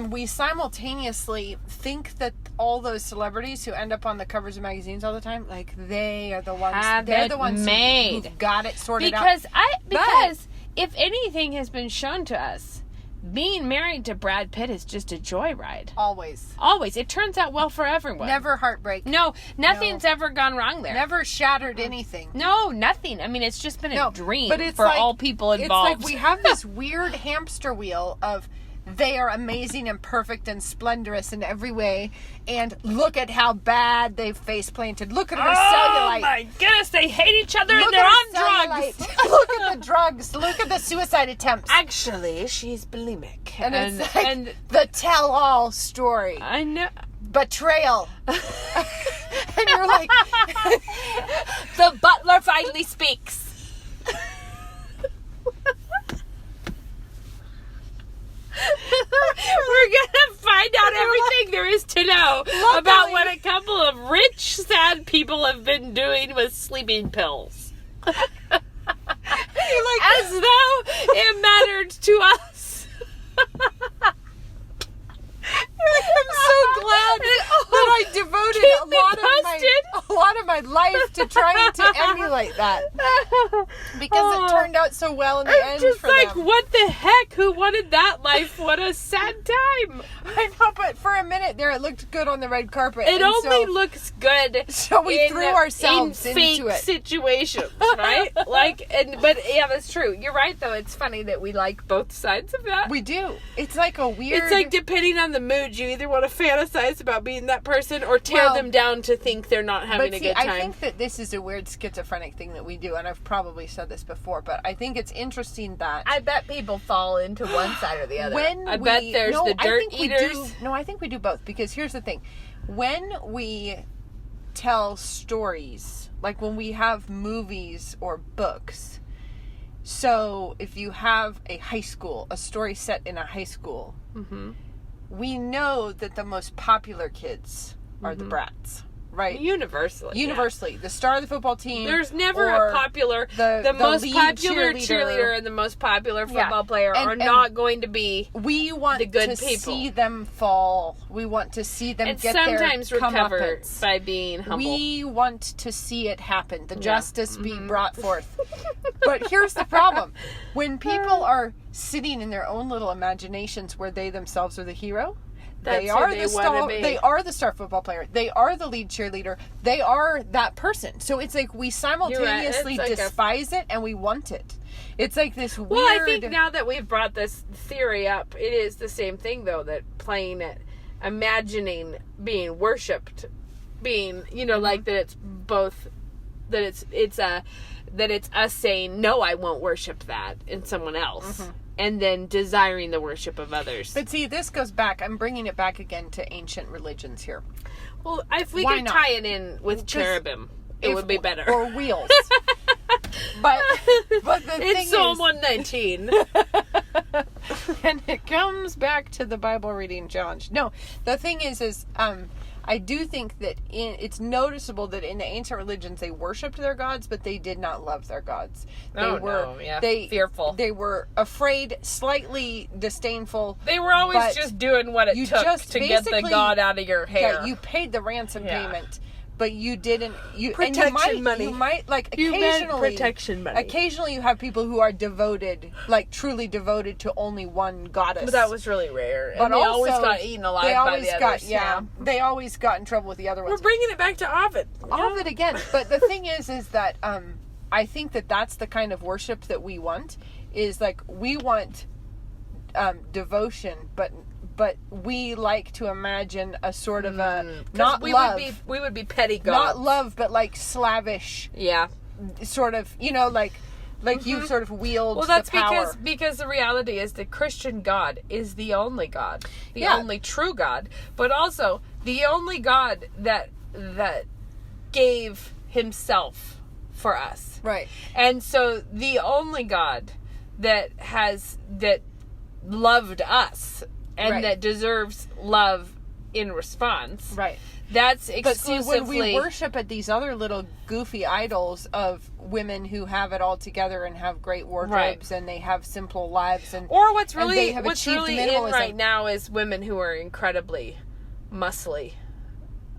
Speaker 1: we simultaneously think that all those celebrities who end up on the covers of magazines all the time, like, they are the ones, they're the ones who've got it sorted out.
Speaker 2: Because if anything has been shown to us, being married to Brad Pitt is just a joyride.
Speaker 1: Always.
Speaker 2: Always. It turns out well for everyone.
Speaker 1: Never heartbreak.
Speaker 2: No, nothing's ever gone wrong there.
Speaker 1: Never shattered anything.
Speaker 2: No, nothing. I mean, it's just been a dream
Speaker 1: but it's
Speaker 2: for
Speaker 1: like,
Speaker 2: all people involved.
Speaker 1: It's like we have this weird hamster wheel of they are amazing and perfect and splendorous in every way, and look at how bad they've face planted. Look at her cellulite.
Speaker 2: Oh my goodness, they hate each other and they're on drugs.
Speaker 1: Look at the drugs. Look at the suicide attempts.
Speaker 2: Actually, she's bulimic.
Speaker 1: And it's like the tell-all story.
Speaker 2: I know.
Speaker 1: Betrayal. And you're like...
Speaker 2: The butler finally speaks. We're gonna find out everything there is to know about what a couple of rich, sad people have been doing with sleeping pills. As though it mattered to us.
Speaker 1: I'm so glad that I devoted a lot of my life to trying to emulate that, because it turned out so well in the end.
Speaker 2: Just
Speaker 1: for
Speaker 2: like,
Speaker 1: them.
Speaker 2: what the heck? Who wanted that life? What a sad time.
Speaker 1: I know, but for a minute there, it looked good on the red carpet.
Speaker 2: It only looks good.
Speaker 1: So we threw ourselves
Speaker 2: in
Speaker 1: into
Speaker 2: fake
Speaker 1: it.
Speaker 2: situations, right? But yeah, that's true. You're right, though. It's funny that we like both sides of that.
Speaker 1: We do. It's like a weird.
Speaker 2: It's like depending on the mood, you either want to fantasize about being that person or tear them down to think they're not having a good time.
Speaker 1: I think that this is a weird schizophrenic thing that we do, and I've probably said this before, but I think it's interesting that
Speaker 2: I bet people fall into one side or the other.
Speaker 1: I
Speaker 2: bet there's the dirt eaters.
Speaker 1: I think we do both, because here's the thing. When we tell stories, like when we have movies or books, so if you have a story set in a high school, we know that the most popular kids are the brats, right? Universally. The star of the football team.
Speaker 2: There's never a popular, the most popular cheerleader and the most popular football player are not going to be
Speaker 1: we want
Speaker 2: the good
Speaker 1: to
Speaker 2: people.
Speaker 1: See them fall. We want to see them
Speaker 2: and
Speaker 1: get
Speaker 2: sometimes
Speaker 1: their
Speaker 2: recover
Speaker 1: comeuppance.
Speaker 2: By being humble.
Speaker 1: We want to see it happen. The justice be brought forth. But here's the problem. When people are sitting in their own little imaginations where they themselves are the hero, they are the star football player. They are the lead cheerleader. They are that person. So it's like we simultaneously despise it and we want it. It's like this weird...
Speaker 2: Well, I think now that we've brought this theory up, it is the same thing, though, that playing it, imagining being worshipped, being, like that it's both, that it's us saying, no, I won't worship that in someone else. And then desiring the worship of others.
Speaker 1: But see, this goes back, I'm bringing it back again to ancient religions here.
Speaker 2: Well, if we could tie it in with cherubim, it would be better.
Speaker 1: Or wheels. but the thing
Speaker 2: it's Psalm 119.
Speaker 1: And it comes back to the Bible reading challenge. No, the thing is I do think that it's noticeable that in the ancient religions they worshipped their gods, but they did not love their gods. They
Speaker 2: fearful.
Speaker 1: They were afraid, slightly disdainful.
Speaker 2: They were always just doing what it took to get the god out of your hair.
Speaker 1: Yeah, you paid the ransom payment, but you didn't.
Speaker 2: Protection money.
Speaker 1: You might
Speaker 2: protection money.
Speaker 1: Occasionally, you have people who are devoted, like truly devoted to only one goddess.
Speaker 2: But that was really rare.
Speaker 1: But
Speaker 2: and they always got eaten alive by the others.
Speaker 1: They always got in trouble with the other ones.
Speaker 2: We're bringing it back to Ovid.
Speaker 1: Ovid again. But the thing is that I think that that's the kind of worship that we want. Is like we want devotion, but we like to imagine a sort of a not love.
Speaker 2: We would be petty gods.
Speaker 1: Not love, but like slavish.
Speaker 2: Yeah.
Speaker 1: Sort of, like you sort of wield the power.
Speaker 2: Well, that's because the reality is the Christian God is the only God, the only true God, but also the only God that gave Himself for us.
Speaker 1: Right.
Speaker 2: And so the only God that loved us. And that deserves love in response.
Speaker 1: Right.
Speaker 2: That's exclusively... But
Speaker 1: see, when we worship at these other little goofy idols of women who have it all together and have great wardrobes and they have simple lives
Speaker 2: or what's really in right now is women who are incredibly muscly.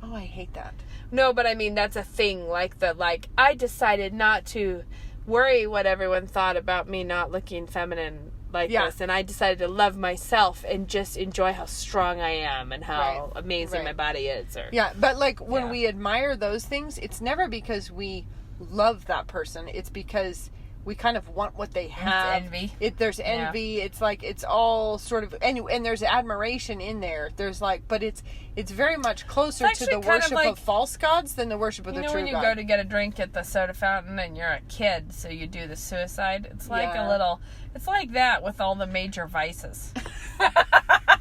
Speaker 1: Oh, I hate that.
Speaker 2: No, but I mean that's a thing. I decided not to worry what everyone thought about me not looking feminine like this, and I decided to love myself and just enjoy how strong I am and how amazing my body is. Or,
Speaker 1: but like when we admire those things, it's never because we love that person. It's because we kind of want what they have.
Speaker 2: It's envy.
Speaker 1: There's envy. Yeah. It's like it's all sort of and there's admiration in there. There's like, but it's very much closer to the worship of false gods than the worship of the true God.
Speaker 2: You know when you go to get a drink at the soda fountain and you're a kid, so you do the suicide. It's like a little. It's like that with all the major vices.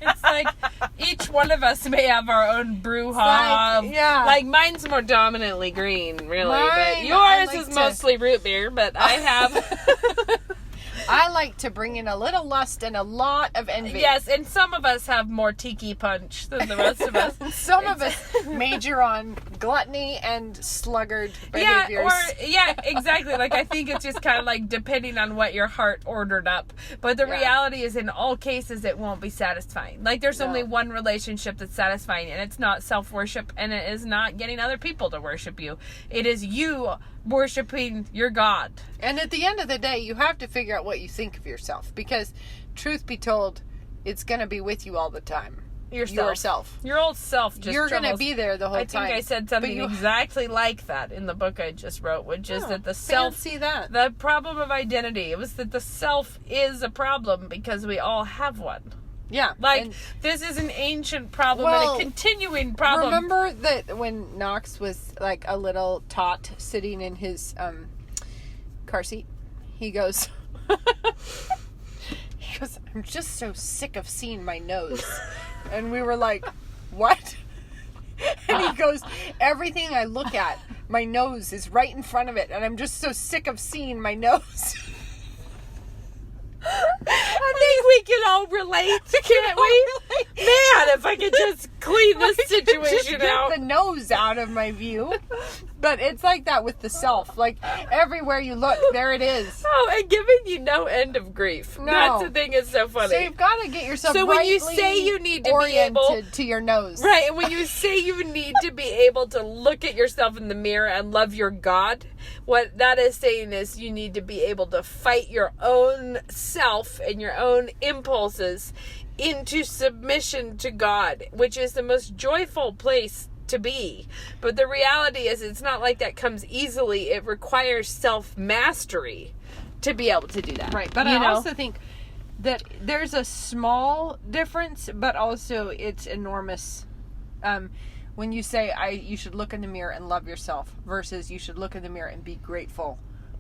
Speaker 2: It's like each one of us may have our own brouhaha. Like mine's more dominantly green, really, but yours is mostly root beer. But I have.
Speaker 1: I like to bring in a little lust and a lot of envy.
Speaker 2: Yes, and some of us have more tiki punch than the rest of us.
Speaker 1: Some of us major on gluttony and sluggard behaviors.
Speaker 2: Exactly. Like, I think it's just kind of like depending on what your heart ordered up. But the reality is, in all cases, it won't be satisfying. Like, there's only one relationship that's satisfying, and it's not self-worship, and it is not getting other people to worship you. It is you worshiping your God.
Speaker 1: And at the end of the day, you have to figure out what you think of yourself, because truth be told, it's going to be with you all the time. Yourself.
Speaker 2: Your old self just
Speaker 1: you're going to be there the whole time.
Speaker 2: I think I said something exactly like that in the book I just wrote, which is that the self, the problem of identity, it was that the self is a problem because we all have one.
Speaker 1: Yeah.
Speaker 2: Like, this is an ancient problem and a continuing problem.
Speaker 1: Remember that when Knox was like a little tot sitting in his car seat? He goes, I'm just so sick of seeing my nose. And we were like, what? And he goes, everything I look at, my nose is right in front of it. And I'm just so sick of seeing my nose.
Speaker 2: I think we can all relate, can't we? Man, if I could just clean this situation out.
Speaker 1: Get the nose out of my view. But it's like that with the self. Like, everywhere you look, there it is.
Speaker 2: Oh, and giving you no end of grief. No. That's the thing that's so funny.
Speaker 1: So you've got to get yourself
Speaker 2: when you say you need to be able
Speaker 1: to your nose.
Speaker 2: Right, and when you say you need to be able to look at yourself in the mirror and love your God, what that is saying is you need to be able to fight your own self and your own impulses into submission to God, which is the most joyful place to be. But the reality is, it's not like that comes easily. It requires self-mastery to be able to do that.
Speaker 1: Right. But I also think that there's a small difference, but also it's enormous. When you say you should look in the mirror and love yourself versus you should look in the mirror and be grateful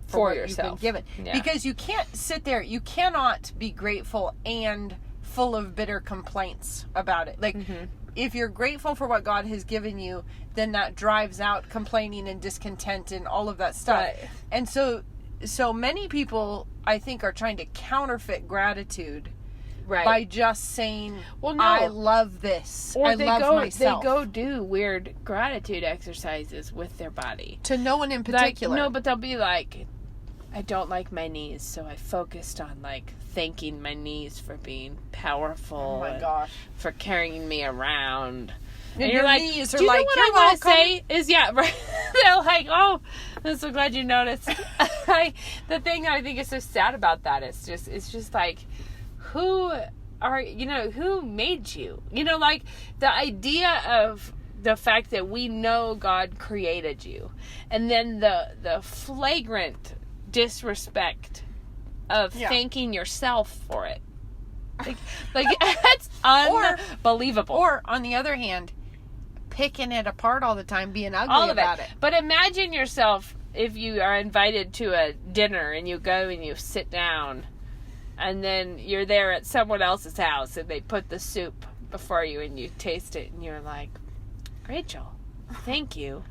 Speaker 1: for what
Speaker 2: yourself.
Speaker 1: You've been given. Yeah. Because you can't sit there, you cannot be grateful and full of bitter complaints about it. Like, if you're grateful for what God has given you, then that drives out complaining and discontent and all of that stuff.
Speaker 2: Right.
Speaker 1: And so many people, I think, are trying to counterfeit gratitude by just saying, I love this.
Speaker 2: Or
Speaker 1: I love myself.
Speaker 2: They go do weird gratitude exercises with their body.
Speaker 1: To no one in particular.
Speaker 2: Like, no, but they'll be like, I don't like my knees, so I focused on, like, thanking my knees for being powerful.
Speaker 1: Oh my gosh.
Speaker 2: For carrying me around.
Speaker 1: And you're like, knees are
Speaker 2: do you
Speaker 1: like,
Speaker 2: know what I want to say is, right. They're like, oh, I'm so glad you noticed. The thing I think is so sad about that is it's just like, who made you? Like, the idea of the fact that we know God created you, and then the flagrant disrespect of thanking yourself for it. Like that's unbelievable.
Speaker 1: Or on the other hand, picking it apart all the time, being ugly about it.
Speaker 2: But imagine yourself if you are invited to a dinner and you go and you sit down, and then you're there at someone else's house and they put the soup before you and you taste it and you're like, Rachel, thank you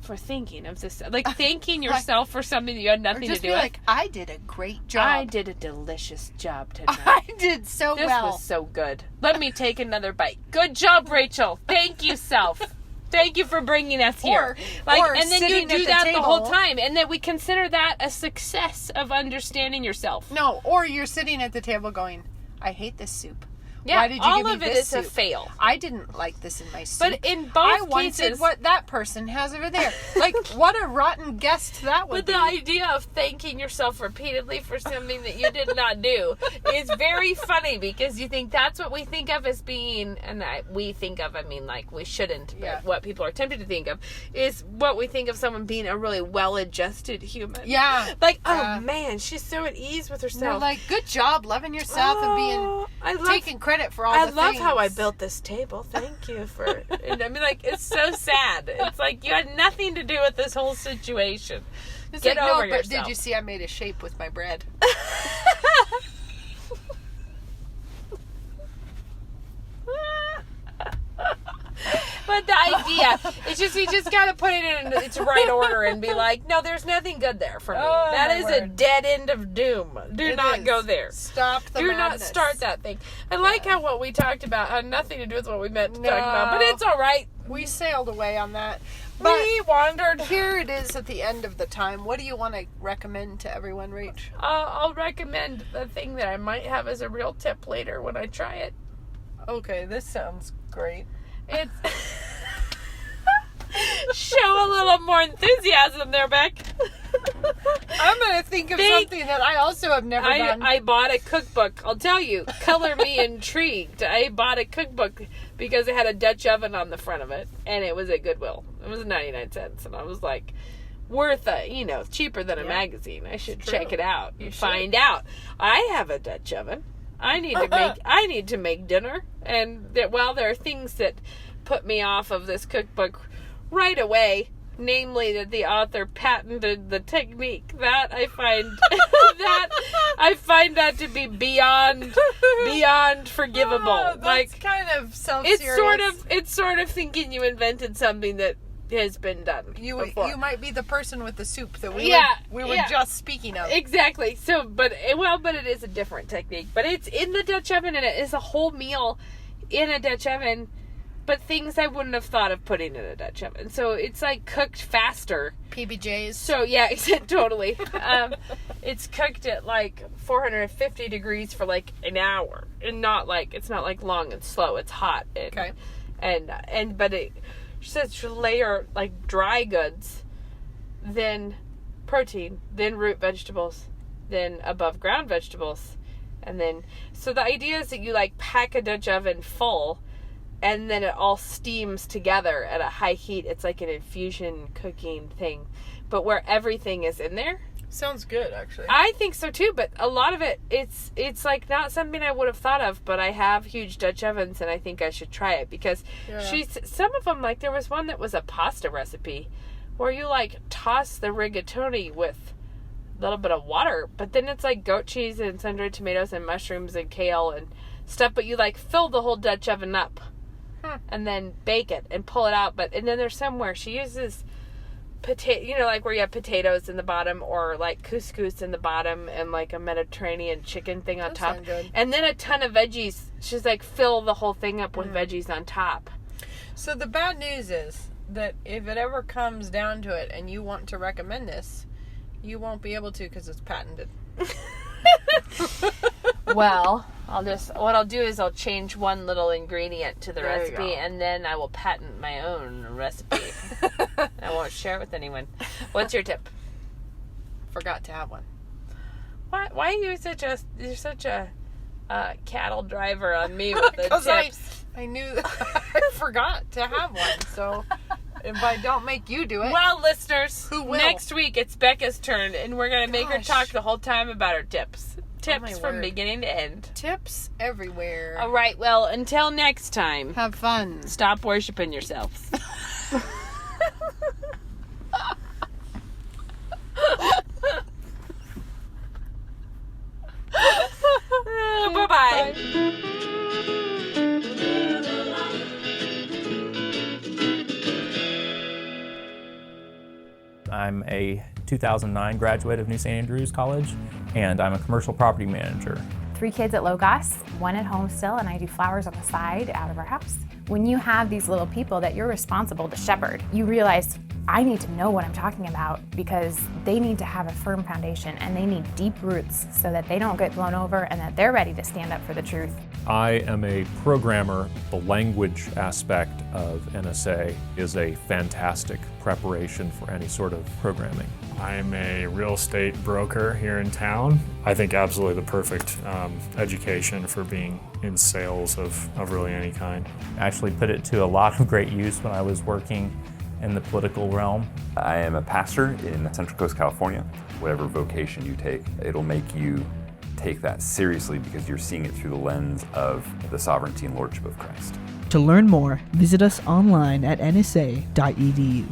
Speaker 2: for thinking of this. Like, thanking yourself for something that you had nothing to do with.
Speaker 1: Like, I did a great job.
Speaker 2: I did a delicious job tonight.
Speaker 1: I did so
Speaker 2: well.
Speaker 1: This
Speaker 2: was so good. Let me take another bite. Good job, Rachel. Thank you, self. Thank you for bringing us here. And then you do that the whole time, and that we consider that a success of understanding yourself.
Speaker 1: No, or you're sitting at the table going, I hate this soup.
Speaker 2: Yeah,
Speaker 1: Why did you
Speaker 2: all
Speaker 1: give me
Speaker 2: of it
Speaker 1: this
Speaker 2: is a
Speaker 1: soup?
Speaker 2: fail.
Speaker 1: I didn't like this in my soup.
Speaker 2: But in both
Speaker 1: I wanted
Speaker 2: cases,
Speaker 1: what that person has over there. Like, what a rotten guest that would
Speaker 2: but
Speaker 1: be.
Speaker 2: the idea of thanking yourself repeatedly for something that you did not do is very funny because you think that's what we think of as being, and we think of, I mean, like, we shouldn't, but what people are tempted to think of is what we think of someone being a really well-adjusted human.
Speaker 1: Yeah.
Speaker 2: Like, oh man, she's so at ease with herself.
Speaker 1: They're like, good job loving yourself and being taking credit for all the things.
Speaker 2: I love how I built this table. Thank you for. And I mean, like, it's so sad. It's like you had nothing to do with this whole situation.
Speaker 1: It's
Speaker 2: Get
Speaker 1: like,
Speaker 2: over
Speaker 1: no, but
Speaker 2: yourself.
Speaker 1: did you see I made a shape with my bread?
Speaker 2: But the idea, it's just, you just got to put it in its right order and be like, no, there's nothing good there for me.
Speaker 1: Oh,
Speaker 2: that is a
Speaker 1: word.
Speaker 2: dead end of doom. Do not go there.
Speaker 1: Stop the
Speaker 2: Do
Speaker 1: madness.
Speaker 2: not start that thing. I like how what we talked about had nothing to do with what we meant to talk about, but it's all right.
Speaker 1: We sailed away on that. But
Speaker 2: We wandered.
Speaker 1: here it is at the end of the time. What do you want to recommend to everyone, Rach?
Speaker 2: I'll recommend the thing that I might have as a real tip later when I try it.
Speaker 1: Okay, this sounds great.
Speaker 2: It's show a little more enthusiasm there, Beck.
Speaker 1: I'm going to think of something that I also have never done.
Speaker 2: I bought a cookbook. I'll tell you, color me intrigued. I bought a cookbook because it had a Dutch oven on the front of it, and it was at Goodwill. It was 99 cents, and I was like, worth cheaper than a magazine. I should check it out and find out. I have a Dutch oven. I need to make dinner, and there are things that put me off of this cookbook right away. Namely, that the author patented the technique. That I find that to be beyond forgivable.
Speaker 1: That's kind of self-serious.
Speaker 2: It's sort of thinking you invented something that has been done before.
Speaker 1: You might be the person with the soup that we were just speaking of.
Speaker 2: Exactly. So, but it is a different technique. But it's in the Dutch oven, and it is a whole meal in a Dutch oven. But things I wouldn't have thought of putting in a Dutch oven. So it's like cooked faster.
Speaker 1: PBJs.
Speaker 2: So yeah, totally. It's cooked at like 450 degrees for like an hour, and it's not like long and slow. It's hot. But it says to layer like dry goods, then protein, then root vegetables, then above ground vegetables, and then so the idea is that you like pack a Dutch oven full. And then it all steams together at a high heat. It's like an infusion cooking thing. But where everything is in there.
Speaker 1: Sounds good, actually.
Speaker 2: I think so too, but a lot of it, it's like not something I would have thought of, but I have huge Dutch ovens and I think I should try it. Because some of them, like there was one that was a pasta recipe where you like toss the rigatoni with a little bit of water. But then it's like goat cheese and sun-dried tomatoes and mushrooms and kale and stuff. But you like fill the whole Dutch oven up. And then bake it and pull it out. And then there's somewhere she uses potato, like where you have potatoes in the bottom or like couscous in the bottom and like a Mediterranean chicken thing on top. And then a ton of veggies. She's like fill the whole thing up with veggies on top.
Speaker 1: So the bad news is that if it ever comes down to it and you want to recommend this, you won't be able to because it's patented.
Speaker 2: Well, what I'll do is I'll change one little ingredient to the recipe, and then I will patent my own recipe. I won't share it with anyone. What's your tip?
Speaker 1: Forgot to have one.
Speaker 2: Why are you you're such a cattle driver on me with the tips?
Speaker 1: I knew that I forgot to have one, so if I don't make you do it.
Speaker 2: Well, listeners,
Speaker 1: who will?
Speaker 2: Next week it's Becca's turn, and we're going to make her talk the whole time about her tips. Tips from beginning to end.
Speaker 1: Tips everywhere.
Speaker 2: All right, well, until next time.
Speaker 1: Have fun.
Speaker 2: Stop worshiping yourselves. Bye-bye.
Speaker 4: I'm a 2009 graduate of New St. Andrews College, and I'm a commercial property manager.
Speaker 5: 3 kids at Logos, 1 at home still, and I do flowers on the side out of our house. When you have these little people that you're responsible to shepherd, you realize I need to know what I'm talking about because they need to have a firm foundation and they need deep roots so that they don't get blown over and that they're ready to stand up for the truth.
Speaker 6: I am a programmer. The language aspect of NSA is a fantastic preparation for any sort of programming.
Speaker 7: I'm a real estate broker here in town. I think absolutely the perfect education for being in sales of really any kind.
Speaker 4: I actually put it to a lot of great use when I was working in the political realm.
Speaker 8: I am a pastor in Central Coast, California. Whatever vocation you take, it'll make you take that seriously because you're seeing it through the lens of the sovereignty and lordship of Christ.
Speaker 9: To learn more, visit us online at nsa.edu.